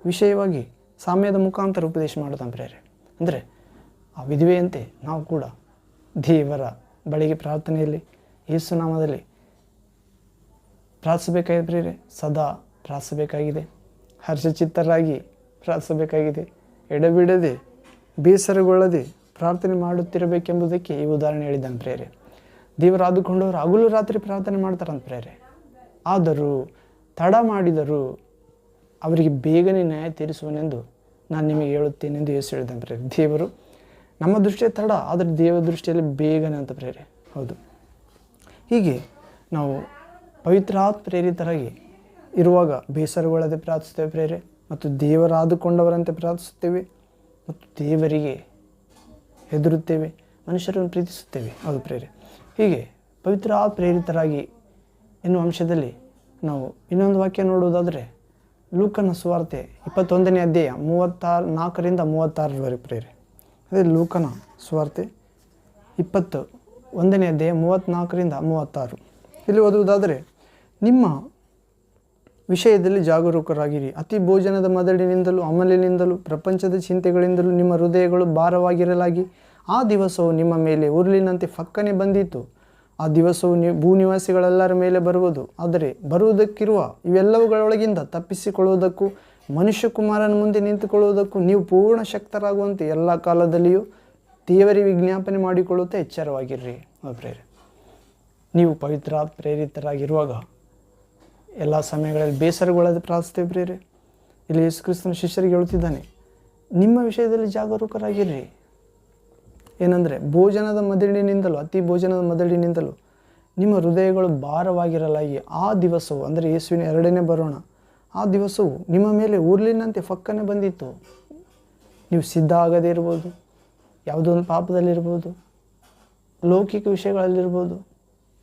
ವಿಷಯವಾಗಿ ಸಾಮ್ಯದ ಮುಖಾಂತರ ಉಪದೇಶ ಮಾಡ್ತಾನೆ ಪ್ರೇರೆ. ಅಂದರೆ ಆ ವಿಧವೆಯಂತೆ ನಾವು ಕೂಡ ದೇವರ ಬಳಿಗೆ ಪ್ರಾರ್ಥನೆಯಲ್ಲಿ ಯೇಸು ನಾಮದಲ್ಲಿ ಪ್ರಾರ್ಥಿಸಬೇಕಾಗಿದೆ ಪ್ರೇರೆ. ಸದಾ ಪ್ರಾರ್ಥಿಸಬೇಕಾಗಿದೆ. ಹರ್ಷಚಿತ್ತರಾಗಿ ಪ್ರಾರ್ಥಿಸಬೇಕಾಗಿದೆ. ಎಡಬಿಡದೆ ಬೇಸರಗೊಳ್ಳದೆ ಪ್ರಾರ್ಥನೆ ಮಾಡುತ್ತಿರಬೇಕೆಂಬುದಕ್ಕೆ ಈ ಉದಾಹರಣೆ ಹೇಳಿದ್ದಾನೆ ಪ್ರೇರೆ. ದೇವರು ಆದುಕೊಂಡವರು ಹಗಲು ರಾತ್ರಿ ಪ್ರಾರ್ಥನೆ ಮಾಡ್ತಾರಂತ ಪ್ರೇರೆ. ಆದರೂ ತಡ ಮಾಡಿದರೂ ಅವರಿಗೆ ಬೇಗನೆ ನ್ಯಾಯ ತೀರಿಸುವನೆಂದು ನಾನು ನಿಮಗೆ ಹೇಳುತ್ತೇನೆಂದು ಯೇಸು ಹೇಳಿದ್ದಾನೆ ಪ್ರೇರೆ. ದೇವರು ನಮ್ಮ ದೃಷ್ಟಿಯಲ್ಲಿ ತಡ, ಆದರೆ ದೇವರ ದೃಷ್ಟಿಯಲ್ಲಿ ಬೇಗನೆ ಅಂತ ಪ್ರೇರೆ. ಹೌದು. ಹೀಗೆ ನಾವು ಪವಿತ್ರಾತ್ಮ ಪ್ರೇರಿತರಾಗಿ ಇರುವಾಗ ಬೇಸರಗೊಳ್ಳದೆ ಪ್ರಾರ್ಥಿಸ್ತೇವೆ ಪ್ರೇರೆ, ಮತ್ತು ದೇವರಾದುಕೊಂಡವರಂತೆ ಪ್ರಾರ್ಥಿಸುತ್ತೇವೆ, ಮತ್ತು ದೇವರಿಗೆ ಹೆದರುತ್ತೇವೆ, ಮನುಷ್ಯರನ್ನು ಪ್ರೀತಿಸುತ್ತೇವೆ. ಹೌದು ಪ್ರೇರೆ. ಹೀಗೆ ಪವಿತ್ರಾತ್ಮ ಪ್ರೇರಿತರಾಗಿ ಎನ್ನುವ ಅಂಶದಲ್ಲಿ ನಾವು ಇನ್ನೊಂದು ವಾಕ್ಯ ನೋಡುವುದಾದರೆ ಲೂಕನ ಸುವಾರ್ತೆ 21ನೇ ಅಧ್ಯಾಯ 34ರಿಂದ 36ರವರೆಗೆ ಪ್ರೇರೆ. ಅದೇ ಲೂಕನ ಸುವಾರ್ತೆ 21ನೇ ಅಧ್ಯಾಯ 34ರಿಂದ 36. ಇಲ್ಲಿ ಓದುವುದಾದರೆ, ನಿಮ್ಮ ವಿಷಯದಲ್ಲಿ ಜಾಗರೂಕರಾಗಿರಿ. ಅತಿ ಭೋಜನದ ಮದಡಿನಿಂದಲೂ ಅಮಲಿನಿಂದಲೂ ಪ್ರಪಂಚದ ಚಿಂತೆಗಳಿಂದಲೂ ನಿಮ್ಮ ಹೃದಯಗಳು ಭಾರವಾಗಿರಲಾಗಿ ಆ ದಿವಸವು ನಿಮ್ಮ ಮೇಲೆ ಉರುಳಿನಂತೆ ಫಕ್ಕನೆ ಬಂದಿತು. ಆ ದಿವಸವು ಭೂನಿವಾಸಿಗಳೆಲ್ಲರ ಮೇಲೆ ಬರುವುದು. ಆದರೆ ಬರುವುದಕ್ಕಿರುವ ಇವೆಲ್ಲವುಗಳೊಳಗಿಂದ ತಪ್ಪಿಸಿಕೊಳ್ಳುವುದಕ್ಕೂ ಮನುಷ್ಯ ಕುಮಾರನ ಮುಂದೆ ನಿಂತುಕೊಳ್ಳುವುದಕ್ಕೂ ನೀವು ಪೂರ್ಣ ಶಕ್ತರಾಗುವಂತೆ ಎಲ್ಲ ಕಾಲದಲ್ಲಿಯೂ ದೇವರಿಗೆ ವಿಜ್ಞಾಪನೆ ಮಾಡಿಕೊಳ್ಳುತ್ತಾ ಎಚ್ಚರವಾಗಿರ್ರಿ. ಪ್ರೇರೆ. ನೀವು ಪವಿತ್ರಾತ್ಮ ಪ್ರೇರಿತರಾಗಿರುವಾಗ ಎಲ್ಲ ಸಮಯಗಳಲ್ಲಿ ಬೇಸರಗೊಳ್ಳದೆ ಪ್ರಾರ್ಥಿಸ್ತೇವೆ ಪ್ರೇರೆ. ಇಲ್ಲಿ ಯೇಸು ಕ್ರಿಸ್ತನ ಶಿಷ್ಯರಿಗೆ ಹೇಳುತ್ತಿದ್ದಾನೆ, ನಿಮ್ಮ ವಿಷಯದಲ್ಲಿ ಜಾಗರೂಕರಾಗಿರ್ರಿ. ಏನಂದರೆ, ಭೋಜನದ ಮದಡಿನಿಂದಲೂ ಅತಿ ಭೋಜನದ ಮದಡಿನಿಂದಲೂ ನಿಮ್ಮ ಹೃದಯಗಳು ಭಾರವಾಗಿರಲಾಗಿ ಆ ದಿವಸವು, ಅಂದರೆ ಯೇಸುವಿನ ಎರಡನೇ ಬರೋಣ, ಆ ದಿವಸವು ನಿಮ್ಮ ಮೇಲೆ ಉರುಳಿನಂತೆ ಫಕ್ಕನೆ ಬಂದಿತ್ತು. ನೀವು ಸಿದ್ಧ ಆಗದೇ ಇರ್ಬೋದು, ಯಾವುದೋ ಒಂದು ಪಾಪದಲ್ಲಿರ್ಬೋದು, ಲೌಕಿಕ ವಿಷಯಗಳಲ್ಲಿರ್ಬೋದು.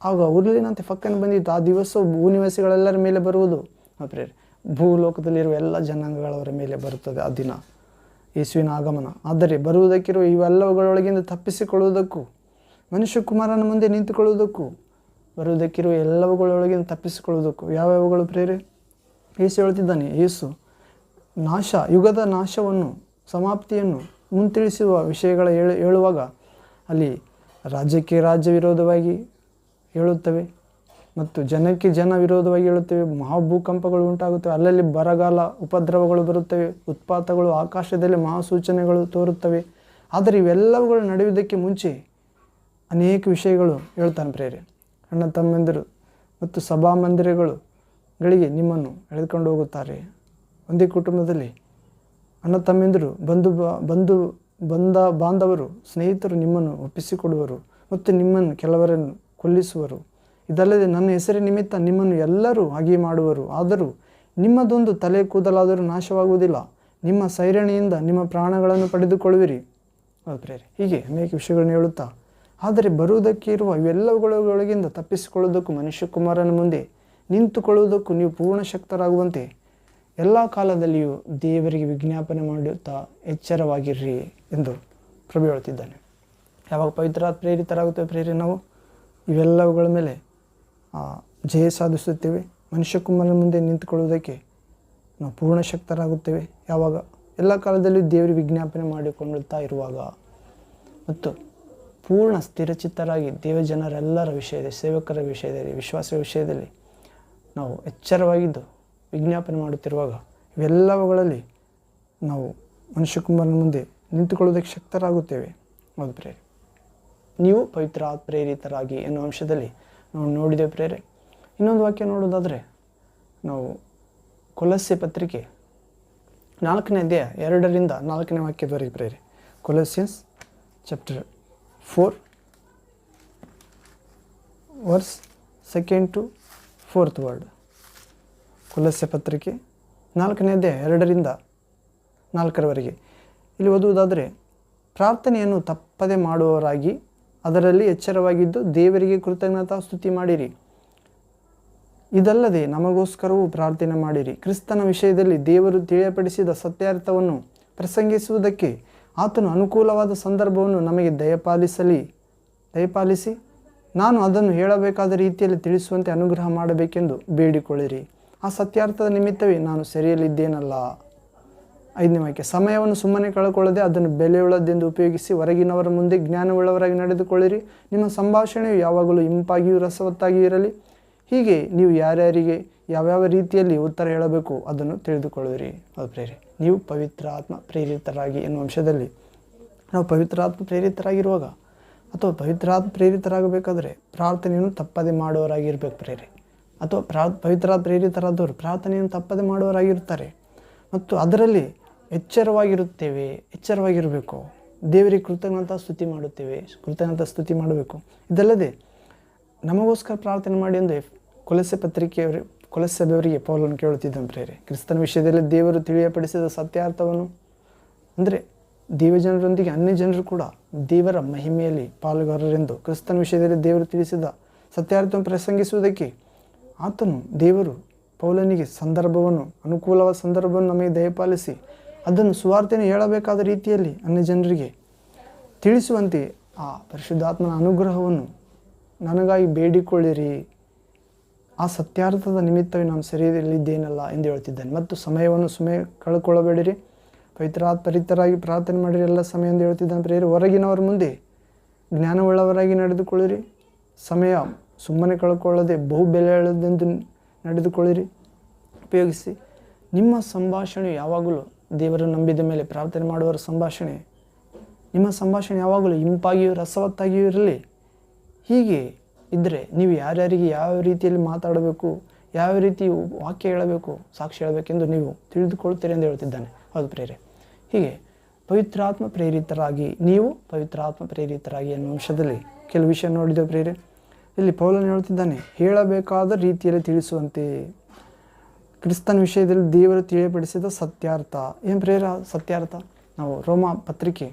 ಆಗ ಉರುಳಿನಂತೆ ಫಕ್ಕನೆ ಬಂದಿತ್ತು. ಆ ದಿವಸವು ಭೂನಿವಾಸಿಗಳೆಲ್ಲರ ಮೇಲೆ ಬರುವುದು. ಪ್ರೇರೆ, ಭೂಲೋಕದಲ್ಲಿರುವ ಎಲ್ಲ ಜನಾಂಗಗಳವರ ಮೇಲೆ ಬರುತ್ತದೆ ಆ ದಿನ, ಯೇಸುವಿನ ಆಗಮನ. ಆದರೆ ಬರುವುದಕ್ಕಿರುವ ಇವೆಲ್ಲವುಗಳೊಳಗಿಂದ ತಪ್ಪಿಸಿಕೊಳ್ಳುವುದಕ್ಕೂ ಮನುಷ್ಯ ಕುಮಾರನ ಮುಂದೆ ನಿಂತುಕೊಳ್ಳುವುದಕ್ಕೂ ಬರುವುದಕ್ಕಿರುವ ಎಲ್ಲವುಗಳೊಳಗಿಂದ ತಪ್ಪಿಸಿಕೊಳ್ಳುವುದಕ್ಕೂ ಯಾವ್ಯಾವುಗಳು ಪ್ರೇರೆ? ಯೇಸು ಹೇಳ್ತಿದ್ದಾನೆ. ಯೇಸು ಯುಗದ ನಾಶವನ್ನು, ಸಮಾಪ್ತಿಯನ್ನು ಮುಂತಿಳಿಸುವ ವಿಷಯಗಳ ಹೇಳುವಾಗ ಅಲ್ಲಿ ರಾಜ್ಯಕ್ಕೆ ರಾಜ್ಯ ವಿರೋಧವಾಗಿ ಹೇಳುತ್ತವೆ ಮತ್ತು ಜನಕ್ಕೆ ಜನ ವಿರೋಧವಾಗಿ ಹೇಳುತ್ತವೆ. ಮಹಾಭೂಕಂಪಗಳು ಉಂಟಾಗುತ್ತವೆ, ಅಲ್ಲಲ್ಲಿ ಬರಗಾಲ, ಉಪದ್ರವಗಳು ಬರುತ್ತವೆ, ಉತ್ಪಾತಗಳು, ಆಕಾಶದಲ್ಲಿ ಮಹಾಸೂಚನೆಗಳು ತೋರುತ್ತವೆ. ಆದರೆ ಇವೆಲ್ಲವುಗಳು ನಡೆಯುವುದಕ್ಕೆ ಮುಂಚೆ ಅನೇಕ ವಿಷಯಗಳು ಹೇಳ್ತಾನೆ ಪ್ರೇರೆ. ಅಣ್ಣ ತಮ್ಮೆಂದರು ಮತ್ತು ಸಭಾಮಂದಿರಗಳಿಗೆ ನಿಮ್ಮನ್ನು ಎಳೆದುಕೊಂಡು ಹೋಗುತ್ತಾರೆ. ಒಂದೇ ಕುಟುಂಬದಲ್ಲಿ ಅಣ್ಣ ತಮ್ಮೆಂದರು ಬಾಂಧವರು ಸ್ನೇಹಿತರು ನಿಮ್ಮನ್ನು ಒಪ್ಪಿಸಿಕೊಡುವರು ಮತ್ತು ನಿಮ್ಮನ್ನು ಕೆಲವರನ್ನು ಕೊಲ್ಲಿಸುವರು. ಇದಲ್ಲದೆ ನನ್ನ ಹೆಸರಿನ ನಿಮಿತ್ತ ನಿಮ್ಮನ್ನು ಎಲ್ಲರೂ ಹಾಗೆ ಮಾಡುವರು. ಆದರೂ ನಿಮ್ಮದೊಂದು ತಲೆ ಕೂದಲಾದರೂ ನಾಶವಾಗುವುದಿಲ್ಲ. ನಿಮ್ಮ ಸೈರಣೆಯಿಂದ ನಿಮ್ಮ ಪ್ರಾಣಗಳನ್ನು ಪಡೆದುಕೊಳ್ಳುವಿರಿ. ಪ್ರೇರೆ ಹೀಗೆ ಅನೇಕ ವಿಷಯಗಳನ್ನು ಹೇಳುತ್ತಾ, ಆದರೆ ಬರುವುದಕ್ಕೆ ಇರುವ ಇವೆಲ್ಲವುಗಳಿಂದ ತಪ್ಪಿಸಿಕೊಳ್ಳುವುದಕ್ಕೂ ಮನುಷ್ಯಕುಮಾರನ ಮುಂದೆ ನಿಂತುಕೊಳ್ಳುವುದಕ್ಕೂ ನೀವು ಪೂರ್ಣ ಶಕ್ತರಾಗುವಂತೆ ಎಲ್ಲ ಕಾಲದಲ್ಲಿಯೂ ದೇವರಿಗೆ ವಿಜ್ಞಾಪನೆ ಮಾಡುತ್ತಾ ಎಚ್ಚರವಾಗಿರ್ರಿ ಎಂದು ಪ್ರಭು ಹೇಳುತ್ತಿದ್ದಾನೆ. ಯಾವಾಗ ಪವಿತ್ರ ಪ್ರೇರಿತರಾಗುತ್ತೇವೆ ಪ್ರೇರೆ ನಾವು ಇವೆಲ್ಲವುಗಳ ಮೇಲೆ ಜಯ ಸಾಧಿಸುತ್ತೇವೆ. ಮನುಷ್ಯಕುಮಾರನ ಮುಂದೆ ನಿಂತುಕೊಳ್ಳುವುದಕ್ಕೆ ನಾವು ಪೂರ್ಣ ಶಕ್ತರಾಗುತ್ತೇವೆ. ಯಾವಾಗ ಎಲ್ಲ ಕಾಲದಲ್ಲಿಯೂ ದೇವರಿಗೆ ವಿಜ್ಞಾಪನೆ ಮಾಡಿಕೊಳ್ಳುತ್ತಾ ಇರುವಾಗ ಮತ್ತು ಪೂರ್ಣ ಸ್ಥಿರಚಿತ್ತರಾಗಿ ದೇವಜನರೆಲ್ಲರ ವಿಷಯದಲ್ಲಿ, ಸೇವಕರ ವಿಷಯದಲ್ಲಿ, ವಿಶ್ವಾಸದ ವಿಷಯದಲ್ಲಿ ನಾವು ಎಚ್ಚರವಾಗಿದ್ದು ವಿಜ್ಞಾಪನೆ ಮಾಡುತ್ತಿರುವಾಗ ಇವೆಲ್ಲವುಗಳಲ್ಲಿ ನಾವು ಮನುಷ್ಯಕುಮಾರನ ಮುಂದೆ ನಿಂತುಕೊಳ್ಳುವುದಕ್ಕೆ ಶಕ್ತರಾಗುತ್ತೇವೆ. ಹೌದು ಪ್ರೇರೆ, ನೀವು ಪವಿತ್ರ ಪ್ರೇರಿತರಾಗಿ ಎನ್ನುವ ಅಂಶದಲ್ಲಿ ನಾವು ನೋಡಿದ್ದೇವೆ ಪ್ರೇರೆ. ಇನ್ನೊಂದು ವಾಕ್ಯ ನೋಡೋದಾದರೆ ನಾವು ಕೊಲಸ್ಸೆ ಪತ್ರಿಕೆ 4ನೇ ಅಧ್ಯಾಯ 2ರಿಂದ 4ನೇ ವಾಕ್ಯದವರೆಗೆ ಪ್ರೇರೆ. Colossians chapter 4 verse 2 to 4th word. ಕೊಲಸ್ಸೆ ಪತ್ರಿಕೆ 4ನೇ ಅಧ್ಯಾಯ 2ರಿಂದ 4ರವರೆಗೆ. ಇಲ್ಲಿ ಓದುವುದಾದರೆ, ಪ್ರಾರ್ಥನೆಯನ್ನು ತಪ್ಪದೆ ಮಾಡುವವರಾಗಿ ಅದರಲ್ಲಿ ಎಚ್ಚರವಾಗಿದ್ದು ದೇವರಿಗೆ ಕೃತಜ್ಞತಾ ಸ್ತುತಿ ಮಾಡಿರಿ. ಇದಲ್ಲದೆ ನಮಗೋಸ್ಕರವೂ ಪ್ರಾರ್ಥನೆ ಮಾಡಿರಿ. ಕ್ರಿಸ್ತನ ವಿಷಯದಲ್ಲಿ ದೇವರು ತಿಳಿಯಪಡಿಸಿದ ಸತ್ಯಾರ್ಥವನ್ನು ಪ್ರಸಂಗಿಸುವುದಕ್ಕೆ ಆತನು ಅನುಕೂಲವಾದ ಸಂದರ್ಭವನ್ನು ನಮಗೆ ದಯಪಾಲಿಸಿ ನಾನು ಅದನ್ನು ಹೇಳಬೇಕಾದ ರೀತಿಯಲ್ಲಿ ತಿಳಿಸುವಂತೆ ಅನುಗ್ರಹ ಮಾಡಬೇಕೆಂದು ಬೇಡಿಕೊಳ್ಳಿರಿ. ಆ ಸತ್ಯಾರ್ಥದ ನಿಮಿತ್ತವೇ ನಾನು ಸೆರೆಯಲ್ಲಿದ್ದೇನಲ್ಲ. 5ನೇ ವಾಕ್ಯ, ಸಮಯವನ್ನು ಸುಮ್ಮನೆ ಕಳೆದುಕೊಳ್ಳದೆ ಅದನ್ನು ಬೆಲೆಯುಳ್ಳದೆಂದು ಉಪಯೋಗಿಸಿ ಹೊರಗಿನವರ ಮುಂದೆ ಜ್ಞಾನವುಳ್ಳವರಾಗಿ ನಡೆದುಕೊಳ್ಳಿರಿ. ನಿಮ್ಮ ಸಂಭಾಷಣೆಯು ಯಾವಾಗಲೂ ಇಂಪಾಗಿಯೂ ರಸವತ್ತಾಗಿಯೂ ಇರಲಿ. ಹೀಗೆ ನೀವು ಯಾರ್ಯಾರಿಗೆ ಯಾವ್ಯಾವ ರೀತಿಯಲ್ಲಿ ಉತ್ತರ ಹೇಳಬೇಕು ಅದನ್ನು ತಿಳಿದುಕೊಳ್ಳಿರಿ. ಅದು ಪ್ರೇರೆ, ನೀವು ಪವಿತ್ರಾತ್ಮ ಪ್ರೇರಿತರಾಗಿ ಎನ್ನುವ ಅಂಶದಲ್ಲಿ ನಾವು ಪವಿತ್ರಾತ್ಮ ಪ್ರೇರಿತರಾಗಿರುವಾಗ ಅಥವಾ ಪವಿತ್ರಾತ್ಮ ಪ್ರೇರಿತರಾಗಬೇಕಾದ್ರೆ ಪ್ರಾರ್ಥನೆಯನ್ನು ತಪ್ಪದೆ ಮಾಡುವವರಾಗಿರ್ಬೇಕು ಪ್ರೇರೆ. ಅಥವಾ ಪವಿತ್ರಾತ್ಮ ಪ್ರೇರಿತರಾದವರು ಪ್ರಾರ್ಥನೆಯನ್ನು ತಪ್ಪದೆ ಮಾಡುವವರಾಗಿರ್ತಾರೆ ಮತ್ತು ಅದರಲ್ಲಿ ಎಚ್ಚರವಾಗಿರಬೇಕು. ದೇವರಿಗೆ ಕೃತಜ್ಞತಾ ಸ್ತುತಿ ಮಾಡಬೇಕು. ಇದಲ್ಲದೆ ನಮಗೋಸ್ಕರ ಪ್ರಾರ್ಥನೆ ಮಾಡಿ ಎಂದು ಕೊಲಸ್ಸೆ ಸಭೆಯವರಿಗೆ ಪೌಲನು ಕೇಳುತ್ತಿದ್ದಾನೆ ಪ್ರೇರೆ. ಕ್ರಿಸ್ತನ ವಿಷಯದಲ್ಲಿ ದೇವರು ತಿಳಿಯಪಡಿಸಿದ ಸತ್ಯಾರ್ಥವನ್ನು, ಅಂದರೆ ದೇವಜನರೊಂದಿಗೆ ಅನ್ಯ ಜನರು ಕೂಡ ದೇವರ ಮಹಿಮೆಯಲ್ಲಿ ಪಾಲುಗಾರರೆಂದು ಕ್ರಿಸ್ತನ ವಿಷಯದಲ್ಲಿ ದೇವರು ತಿಳಿಸಿದ ಸತ್ಯಾರ್ಥವನ್ನು ಪ್ರಸಂಗಿಸುವುದಕ್ಕೆ ದೇವರು ಪೌಲನಿಗೆ ಅನುಕೂಲವಾದ ಸಂದರ್ಭವನ್ನು ನಮಗೆ ದಯಪಾಲಿಸಿ ಅದನ್ನು ಸುವಾರ್ತೆಯನ್ನು ಹೇಳಬೇಕಾದ ರೀತಿಯಲ್ಲಿ ಅನ್ಯ ಜನರಿಗೆ ತಿಳಿಸುವಂತೆ ಆ ಪರಿಶುದ್ಧಾತ್ಮನ ಅನುಗ್ರಹವನ್ನು ನನಗಾಗಿ ಬೇಡಿಕೊಳ್ಳಿರಿ. ಆ ಸತ್ಯಾರ್ಥದ ನಿಮಿತ್ತವೇ ನಾನು ಸರಿಯಲ್ಲಿದ್ದೇನಲ್ಲ ಎಂದು ಹೇಳ್ತಿದ್ದಾನೆ. ಮತ್ತು ಸಮಯವನ್ನು ಕಳ್ಕೊಳ್ಳಬೇಡಿರಿ, ಪವಿತ್ರಾತ್ಮರಿತರಾಗಿ ಪ್ರಾರ್ಥನೆ ಮಾಡಿರಿ ಎಲ್ಲ ಸಮಯ ಎಂದು ಹೇಳ್ತಿದ್ದಾನೆ ಪ್ರೇರೆ. ಹೊರಗಿನವರ ಮುಂದೆ ಜ್ಞಾನವುಳ್ಳವರಾಗಿ ನಡೆದುಕೊಳ್ಳಿರಿ. ಸಮಯ ಸುಮ್ಮನೆ ಕಳ್ಕೊಳ್ಳದೆ ಬಹು ಬೆಲೆಯುಳ್ಳದೆಂದು ನಡೆದುಕೊಳ್ಳಿರಿ ಉಪಯೋಗಿಸಿ. ನಿಮ್ಮ ಸಂಭಾಷಣೆ ಯಾವಾಗಲೂ ದೇವರ ನಂಬಿದ ಮೇಲೆ ಪ್ರಾರ್ಥನೆ ಮಾಡುವವರ ನಿಮ್ಮ ಸಂಭಾಷಣೆ ಯಾವಾಗಲೂ ಇಂಪಾಗಿಯೂ ರಸವತ್ತಾಗಿಯೂ ಇರಲಿ. ಹೀಗೆ ಇದ್ದರೆ ನೀವು ಯಾರ್ಯಾರಿಗೆ ಯಾವ ರೀತಿಯಲ್ಲಿ ಮಾತಾಡಬೇಕು, ಯಾವ ರೀತಿ ವಾಕ್ಯ ಹೇಳಬೇಕು, ಸಾಕ್ಷಿ ಹೇಳಬೇಕೆಂದು ನೀವು ತಿಳಿದುಕೊಳ್ತೀರಿ ಎಂದು ಹೇಳ್ತಿದ್ದಾನೆ. ಹೌದು ಪ್ರೇರೆ, ಹೀಗೆ ಪವಿತ್ರಾತ್ಮ ಪ್ರೇರಿತರಾಗಿ ಎನ್ನುವ ಅಂಶದಲ್ಲಿ ಕೆಲವು ವಿಷಯ ನೋಡಿದ್ದೇವೆ ಪ್ರೇರೆ. ಇಲ್ಲಿ ಪೌಲನು ಹೇಳ್ತಿದ್ದಾನೆ, ಹೇಳಬೇಕಾದ ರೀತಿಯಲ್ಲಿ ತಿಳಿಸುವಂತೆ ಕ್ರಿಸ್ತನ ವಿಷಯದಲ್ಲಿ ದೇವರು ತಿಳಿಯಪಡಿಸಿದ ಸತ್ಯಾರ್ಥ. ಏನು ಪ್ರೇರ ಸತ್ಯಾರ್ಥ? ನಾವು ರೋಮ ಪತ್ರಿಕೆ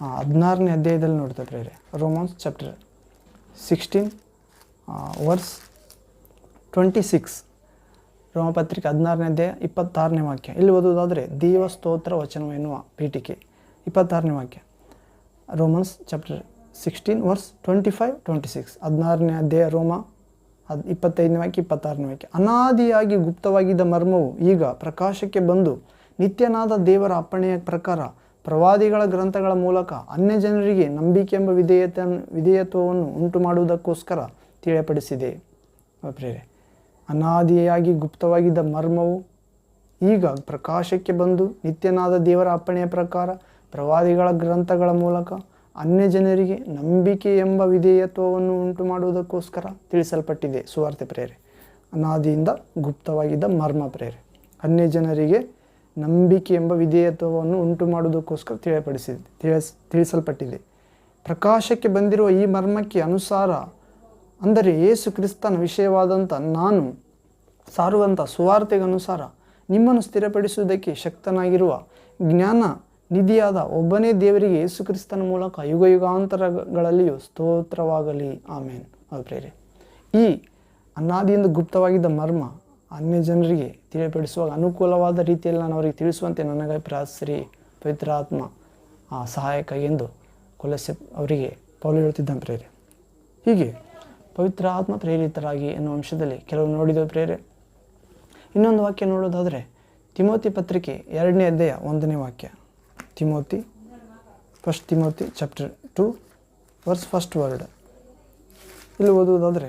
16ನೇ ಅಧ್ಯಾಯದಲ್ಲಿ ನೋಡ್ತೇವೆ ಪ್ರೇರೆ. Romans chapter 16 verse 26. ರೋಮ ಪತ್ರಿಕೆ 16ನೇ ಅಧ್ಯಾಯ 26ನೇ ವಾಕ್ಯ. ಇಲ್ಲಿ ಓದುವುದಾದರೆ, ದೇವ ಸ್ತೋತ್ರ ವಚನ ಎನ್ನುವ ಪೀಠಿಕೆ 26ನೇ ವಾಕ್ಯ. Romans chapter 16 verse 25-26. 16ನೇ ಅಧ್ಯಾಯ ರೋಮ 25ನೇ ವಾಕ್ಯ 26ನೇ ವಾಕ್ಯ. ಅನಾದಿಯಾಗಿ ಗುಪ್ತವಾಗಿದ್ದ ಮರ್ಮವು ಈಗ ಪ್ರಕಾಶಕ್ಕೆ ಬಂದು ನಿತ್ಯನಾದ ದೇವರ ಅಪ್ಪಣೆಯ ಪ್ರಕಾರ ಪ್ರವಾದಿಗಳ ಗ್ರಂಥಗಳ ಮೂಲಕ ಅನ್ಯ ಜನರಿಗೆ ನಂಬಿಕೆ ಎಂಬ ವಿಧೇಯತ್ವವನ್ನು ಉಂಟು ಮಾಡುವುದಕ್ಕೋಸ್ಕರ ತಿಳಿಯಪಡಿಸಿದೆ. ಪ್ರೇರೆ, ಅನಾದಿಯಾಗಿ ಗುಪ್ತವಾಗಿದ್ದ ಮರ್ಮವು ಈಗ ಪ್ರಕಾಶಕ್ಕೆ ಬಂದು ನಿತ್ಯನಾದ ದೇವರ ಅಪ್ಪಣೆಯ ಪ್ರಕಾರ ಪ್ರವಾದಿಗಳ ಗ್ರಂಥಗಳ ಮೂಲಕ ಅನ್ಯ ಜನರಿಗೆ ನಂಬಿಕೆ ಎಂಬ ವಿಧೇಯತ್ವವನ್ನು ಉಂಟು ಮಾಡುವುದಕ್ಕೋಸ್ಕರ ತಿಳಿಸಲ್ಪಟ್ಟಿದೆ. ಸುವಾರ್ತೆ ಪ್ರೇರೆ ಅನಾದಿಯಿಂದ ಗುಪ್ತವಾಗಿದ್ದ ಮರ್ಮ ಪ್ರೇರೆ ಅನ್ಯ ಜನರಿಗೆ ನಂಬಿಕೆ ಎಂಬ ವಿಧೇಯತ್ವವನ್ನು ಉಂಟು ಮಾಡುವುದಕ್ಕೋಸ್ಕರ ತಿಳಿಸಲ್ಪಟ್ಟಿದೆ. ಪ್ರಕಾಶಕ್ಕೆ ಬಂದಿರುವ ಈ ಮರ್ಮಕ್ಕೆ ಅನುಸಾರ, ಅಂದರೆ ಯೇಸು ಕ್ರಿಸ್ತನ ವಿಷಯವಾದಂಥ ನಾನು ಸಾರುವಂಥ ಸುವಾರ್ತೆಗೆ ಅನುಸಾರ ನಿಮ್ಮನ್ನು ಸ್ಥಿರಪಡಿಸುವುದಕ್ಕೆ ಶಕ್ತನಾಗಿರುವ ಜ್ಞಾನ ನಿಧಿಯಾದ ಒಬ್ಬನೇ ದೇವರಿಗೆ ಯೇಸು ಕ್ರಿಸ್ತನ ಮೂಲಕ ಯುಗ ಯುಗಾಂತರಗಳಲ್ಲಿಯೂ ಸ್ತೋತ್ರವಾಗಲಿ. ಆಮೇನ್. ಅದು ಪ್ರೇರೆ ಈ ಅನಾದಿಯಿಂದ ಗುಪ್ತವಾಗಿದ್ದ ಮರ್ಮ ಅನ್ಯ ಜನರಿಗೆ ತಿಳಿಪಡಿಸುವಾಗ ಅನುಕೂಲವಾದ ರೀತಿಯಲ್ಲಿ ನಾನು ಅವರಿಗೆ ತಿಳಿಸುವಂತೆ ನನಗಾಗಿ ಪ್ರಾರ್ಥಿಸಿರಿ, ಪವಿತ್ರಾತ್ಮ ಸಹಾಯಕ ಎಂದು ಕೊಲೊಸ್ಸೆ ಅವರಿಗೆ ಪೌಲ ಹೇಳ್ತಿದ್ದಾನೆ ಪ್ರೇರೆ. ಹೀಗೆ ಪವಿತ್ರ ಆತ್ಮ ಪ್ರೇರಿತರಾಗಿ ಎನ್ನುವ ಅಂಶದಲ್ಲಿ ಕೆಲವು ನೋಡಿದ ಪ್ರೇರೆ. ಇನ್ನೊಂದು ವಾಕ್ಯ ನೋಡೋದಾದರೆ ತಿಮೋತಿ ಪತ್ರಿಕೆ 2ನೇ ಅಧ್ಯಾಯ 1ನೇ ವಾಕ್ಯ. First Timothy chapter 2 verse first word. ಇಲ್ಲಿ ಓದುವುದಾದರೆ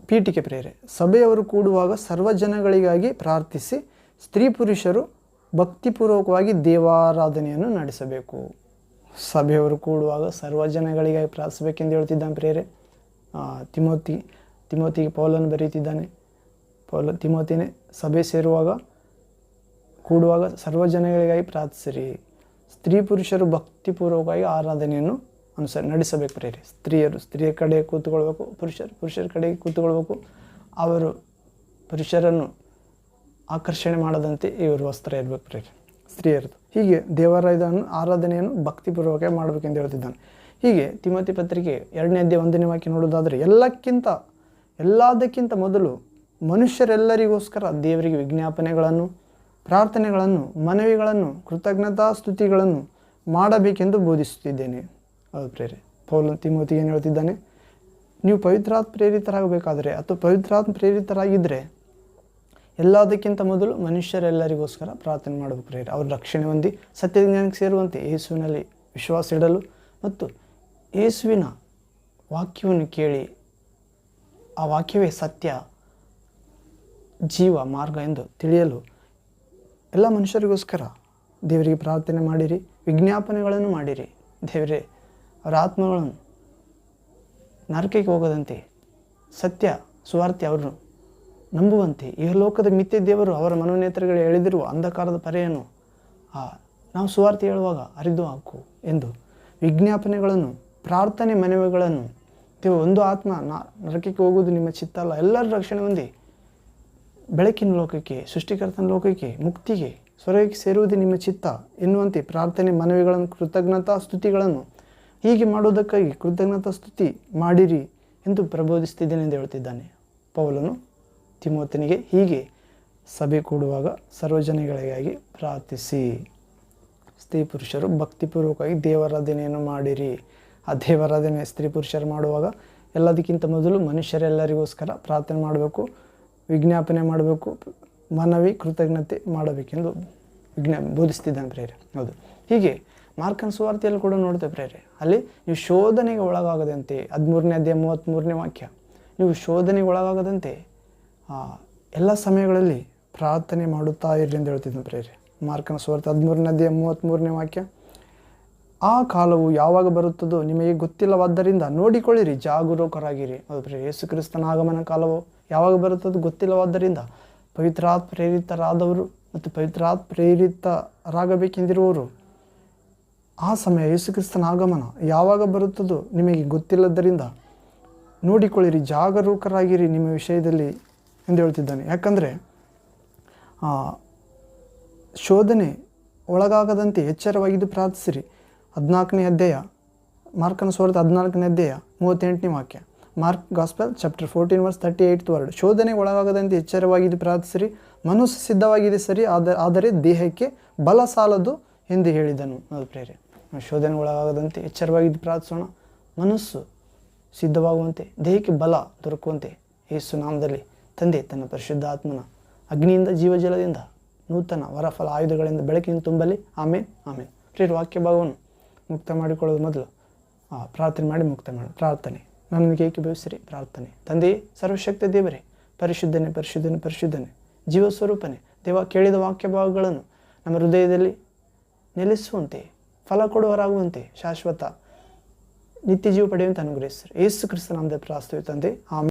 ಪೀಠಿಕೆ ಪ್ರೇರೆ ಸಭೆಯವರು ಕೂಡುವಾಗ ಸರ್ವಜನಗಳಿಗಾಗಿ ಪ್ರಾರ್ಥಿಸಿ ಸ್ತ್ರೀ ಪುರುಷರು ಭಕ್ತಿಪೂರ್ವಕವಾಗಿ ದೇವಾರಾಧನೆಯನ್ನು ನಡೆಸಬೇಕು. ಸಭೆಯವರು ಕೂಡುವಾಗ ಸರ್ವಜನಗಳಿಗಾಗಿ ಪ್ರಾರ್ಥಿಸಬೇಕೆಂದು ಹೇಳ್ತಿದ್ದಾನೆ ಪ್ರೇರೆ. ತಿಮೋತಿಗೆ ಪೌಲನು ಬರೀತಿದ್ದಾನೆ. ತಿಮೋತಿನೇ ಸಭೆ ಸೇರುವಾಗ ಕೂಡುವಾಗ ಸರ್ವಜನಗಳಿಗಾಗಿ ಪ್ರಾರ್ಥಿಸಿರಿ. ಸ್ತ್ರೀ ಪುರುಷರು ಭಕ್ತಿಪೂರ್ವಕವಾಗಿ ಆರಾಧನೆಯನ್ನು ನಡೆಸಬೇಕು ಪ್ರೇರೆ. ಸ್ತ್ರೀಯರ ಕಡೆ ಕೂತ್ಕೊಳ್ಬೇಕು, ಪುರುಷರ ಕಡೆ ಕೂತ್ಕೊಳ್ಬೇಕು. ಅವರು ಪುರುಷರನ್ನು ಆಕರ್ಷಣೆ ಮಾಡದಂತೆ ಇವರು ವಸ್ತ್ರ ಇರಬೇಕು ಪ್ರೇರೆ ಸ್ತ್ರೀಯರದು. ಹೀಗೆ ದೇವರ ಇದನ್ನು ಆರಾಧನೆಯನ್ನು ಭಕ್ತಿಪೂರ್ವಕ ಮಾಡಬೇಕೆಂದು ಹೇಳ್ತಿದ್ದಾನೆ. ಹೀಗೆ ತಿಮೋತಿ ಪತ್ರಿಕೆ 2ನೇ ಅಧ್ಯಾಯ 1ನೇ ವಾಕ್ಯ ನೋಡೋದಾದರೆ ಎಲ್ಲದಕ್ಕಿಂತ ಮೊದಲು ಮನುಷ್ಯರೆಲ್ಲರಿಗೋಸ್ಕರ ದೇವರಿಗೆ ವಿಜ್ಞಾಪನೆಗಳನ್ನು, ಪ್ರಾರ್ಥನೆಗಳನ್ನು, ಮನವಿಗಳನ್ನು, ಕೃತಜ್ಞತಾ ಸ್ತುತಿಗಳನ್ನು ಮಾಡಬೇಕೆಂದು ಬೋಧಿಸುತ್ತಿದ್ದೇನೆ. ಅದು ಪ್ರೇರೆ ಪೌಲ ತಿಮೋತಿಗೆ ಏನು ಹೇಳ್ತಿದ್ದಾನೆ? ನೀವು ಪವಿತ್ರಾತ್ಮ ಪ್ರೇರಿತರಾಗಬೇಕಾದರೆ ಅಥವಾ ಪವಿತ್ರಾತ್ಮ ಪ್ರೇರಿತರಾಗಿದ್ದರೆ ಎಲ್ಲದಕ್ಕಿಂತ ಮೊದಲು ಮನುಷ್ಯರೆಲ್ಲರಿಗೋಸ್ಕರ ಪ್ರಾರ್ಥನೆ ಮಾಡಬೇಕು ಪ್ರೇರೆ. ಅವರು ರಕ್ಷಣೆ ಹೊಂದಿ ಸತ್ಯಜ್ಞಾನಕ್ಕೆ ಸೇರುವಂತೆ ಯೇಸುವಿನಲ್ಲಿ ವಿಶ್ವಾಸ ಇಡಲು ಮತ್ತು ಯೇಸುವಿನ ವಾಕ್ಯವನ್ನು ಕೇಳಿ ಆ ವಾಕ್ಯವೇ ಸತ್ಯ, ಜೀವ, ಮಾರ್ಗ ಎಂದು ತಿಳಿಯಲು ಎಲ್ಲ ಮನುಷ್ಯರಿಗೋಸ್ಕರ ದೇವರಿಗೆ ಪ್ರಾರ್ಥನೆ ಮಾಡಿರಿ, ವಿಜ್ಞಾಪನೆಗಳನ್ನು ಮಾಡಿರಿ. ದೇವರೇ ಅವರ ಆತ್ಮಗಳನ್ನು ನರಕಕ್ಕೆ ಹೋಗದಂತೆ, ಸತ್ಯ ಸುವಾರ್ತೆ ಅವರನ್ನು ನಂಬುವಂತೆ, ಈ ಲೋಕದ ಮಿಥ್ಯೆ ದೇವರು ಅವರ ಮನೋನೇತ್ರಗಳು ಎಳೆದಿರುವ ಅಂಧಕಾರದ ಪರೆಯನ್ನು ನಾವು ಸುವಾರ್ತೆ ಹೇಳುವಾಗ ಅರಿದು ಹಾಕು ಎಂದು ವಿಜ್ಞಾಪನೆಗಳನ್ನು, ಪ್ರಾರ್ಥನೆ, ಮನವಿಗಳನ್ನು, ಒಂದು ಆತ್ಮ ನರಕಕ್ಕೆ ಹೋಗುವುದು ನಿಮ್ಮ ಚಿತ್ತ ಅಲ್ಲ, ಎಲ್ಲರೂ ರಕ್ಷಣೆ ಹೊಂದಿ ಬೆಳಕಿನ ಲೋಕಕ್ಕೆ, ಸೃಷ್ಟಿಕರ್ತನ ಲೋಕಕ್ಕೆ, ಮುಕ್ತಿಗೆ, ಸ್ವರ್ಗಕ್ಕೆ ಸೇರುವುದೇ ನಿಮ್ಮ ಚಿತ್ತ ಎನ್ನುವಂತೆ ಪ್ರಾರ್ಥನೆ, ಮನವಿಗಳನ್ನು, ಕೃತಜ್ಞತಾ ಸ್ತುತಿಗಳನ್ನು ಹೀಗೆ ಮಾಡುವುದಕ್ಕಾಗಿ ಕೃತಜ್ಞತಾ ಸ್ತುತಿ ಮಾಡಿರಿ ಎಂದು ಪ್ರಬೋಧಿಸ್ತಿದ್ದೇನೆ ಎಂದು ಹೇಳ್ತಿದ್ದಾನೆ ಪೌಲನು ತಿಮೋತಿನಿಗೆ. ಹೀಗೆ ಸಭೆ ಕೂಡುವಾಗ ಸರ್ವಜನಗಳಿಗಾಗಿ ಪ್ರಾರ್ಥಿಸಿ ಸ್ತ್ರೀ ಪುರುಷರು ಭಕ್ತಿಪೂರ್ವಕವಾಗಿ ದೇವಾರಾಧನೆಯನ್ನು ಮಾಡಿರಿ. ಆ ದೇವಾರಾಧನೆ ಸ್ತ್ರೀ ಪುರುಷರು ಮಾಡುವಾಗ ಎಲ್ಲದಕ್ಕಿಂತ ಮೊದಲು ಮನುಷ್ಯರೆಲ್ಲರಿಗೋಸ್ಕರ ಪ್ರಾರ್ಥನೆ ಮಾಡಬೇಕು, ವಿಜ್ಞಾಪನೆ ಮಾಡಬೇಕು, ಮನವಿ, ಕೃತಜ್ಞತೆ ಮಾಡಬೇಕೆಂದು ಬೋಧಿಸ್ತಿದ್ದಾನೆ ಪ್ರೇರೆ. ಹೌದು. ಹೀಗೆ ಮಾರ್ಕನ ಸುವಾರ್ತೆಯಲ್ಲಿ ಕೂಡ ನೋಡ್ತೇವೆ ಪ್ರೇರೆ. ಅಲ್ಲಿ ನೀವು ಶೋಧನೆಗೆ ಒಳಗಾಗದಂತೆ 13ನೇ ಅಧ್ಯಾಯ 33ನೇ ವಾಕ್ಯ, ನೀವು ಶೋಧನೆಗೆ ಒಳಗಾಗದಂತೆ ಎಲ್ಲ ಸಮಯಗಳಲ್ಲಿ ಪ್ರಾರ್ಥನೆ ಮಾಡುತ್ತಾ ಇರ್ರಿ ಎಂದು ಹೇಳ್ತಿದ್ದಾನೆ ಪ್ರೇರೆ. ಮಾರ್ಕನ ಸುವಾರ್ತೆ 13ನೇ ಅಧ್ಯಾಯ 33ನೇ ವಾಕ್ಯ, ಆ ಕಾಲವು ಯಾವಾಗ ಬರುತ್ತದೋ ನಿಮಗೆ ಗೊತ್ತಿಲ್ಲವಾದ್ದರಿಂದ ನೋಡಿಕೊಳ್ಳಿರಿ, ಜಾಗರೂಕರಾಗಿರಿ. ಅದು ಪ್ರೇರೆ ಯೇಸು ಕ್ರಿಸ್ತನ ಆಗಮನ ಕಾಲವು ಯಾವಾಗ ಬರುತ್ತದೋ ಗೊತ್ತಿಲ್ಲವಾದ್ದರಿಂದ ಪವಿತ್ರಾತ್ಮ ಪ್ರೇರಿತರಾದವರು ಮತ್ತು ಪವಿತ್ರಾತ್ಮ ಪ್ರೇರಿತರಾಗಬೇಕೆಂದಿರುವವರು ಆ ಸಮಯ ಯೇಸು ಕ್ರಿಸ್ತನ ಆಗಮನ ಯಾವಾಗ ಬರುತ್ತದೋ ನಿಮಗೆ ಗೊತ್ತಿಲ್ಲದ್ದರಿಂದ ನೋಡಿಕೊಳ್ಳಿರಿ, ಜಾಗರೂಕರಾಗಿರಿ ನಿಮ್ಮ ವಿಷಯದಲ್ಲಿ ಎಂದು ಹೇಳ್ತಿದ್ದಾನೆ. ಯಾಕಂದರೆ ಶೋಧನೆ ಒಳಗಾಗದಂತೆ ಎಚ್ಚರವಾಗಿದ್ದು ಪ್ರಾರ್ಥಿಸಿರಿ. 14ನೇ ಅಧ್ಯಾಯ ಮಾರ್ಕನ ಸುವಾರ್ತೆ 14ನೇ ಅಧ್ಯಾಯ 38ನೇ ವಾಕ್ಯ. Mark gospel chapter 14 verse 38th word. ಶೋಧನೆಗೆ ಒಳಗಾಗದಂತೆ ಎಚ್ಚರವಾಗಿದ್ದು ಪ್ರಾರ್ಥಿಸಿರಿ, ಮನಸ್ಸು ಸಿದ್ಧವಾಗಿದೆ ಸರಿ, ಆದರೆ ದೇಹಕ್ಕೆ ಬಲ ಸಾಲದು ಎಂದು ಹೇಳಿದನು. ಅದು ಪ್ರೇರೆ ಶೋಧನೆ ಒಳಗಾಗದಂತೆ ಎಚ್ಚರವಾಗಿದ್ದು ಪ್ರಾರ್ಥಿಸೋಣ, ಮನಸ್ಸು ಸಿದ್ಧವಾಗುವಂತೆ, ದೇಹಕ್ಕೆ ಬಲ ದೊರಕುವಂತೆ ಯೇಸು ನಾಮದಲ್ಲಿ ತಂದೆ ತನ್ನ ಪರಿಶುದ್ಧ ಆತ್ಮನ ಅಗ್ನಿಯಿಂದ, ಜೀವಜಲದಿಂದ, ನೂತನ ವರಫಲ ಆಯುಧಗಳಿಂದ ಬೆಳಕಿನ ತುಂಬಲಿ. ಆಮೇನ್ ಆಮೇನ್. ಪ್ರೇರ ವಾಕ್ಯ ಭಾಗವನ್ನು ಮುಕ್ತ ಮಾಡಿಕೊಳ್ಳೋದು ಮೊದಲು ಪ್ರಾರ್ಥನೆ ಮಾಡಿ ಮುಕ್ತ ಮಾಡಿ. ಪ್ರಾರ್ಥನೆ. ನನಗೆ ಏಕೀಭವಿಸಿರಿ. ಪ್ರಾರ್ಥನೆ. ತಂದೆಯೇ, ಸರ್ವಶಕ್ತ ದೇವರೇ, ಪರಿಶುದ್ಧನೆ ಪರಿಶುದ್ಧನೆ ಪರಿಶುದ್ಧನೆ, ಜೀವ ಸ್ವರೂಪನೆ ದೇವ, ಕೇಳಿದ ವಾಕ್ಯ ಭಾಗಗಳನ್ನು ನಮ್ಮ ಹೃದಯದಲ್ಲಿ ನೆಲೆಸುವಂತೆ ಫಲ ಕೊಡುವರಾಗುವಂತೆ ಶಾಶ್ವತ ನಿತ್ಯ ಜೀವ ಪಡೆಯುವಂತೆ ಅನುಗ್ರಹಿಸ್ತಾರೆ. ಯೇಸು ಕ್ರಿಸ್ತ ನಾಮದಲ್ಲಿ ಪ್ರಾರ್ಥಿಸುತ್ತೇವೆ ತಂದೆ, ಆಮೆನ್.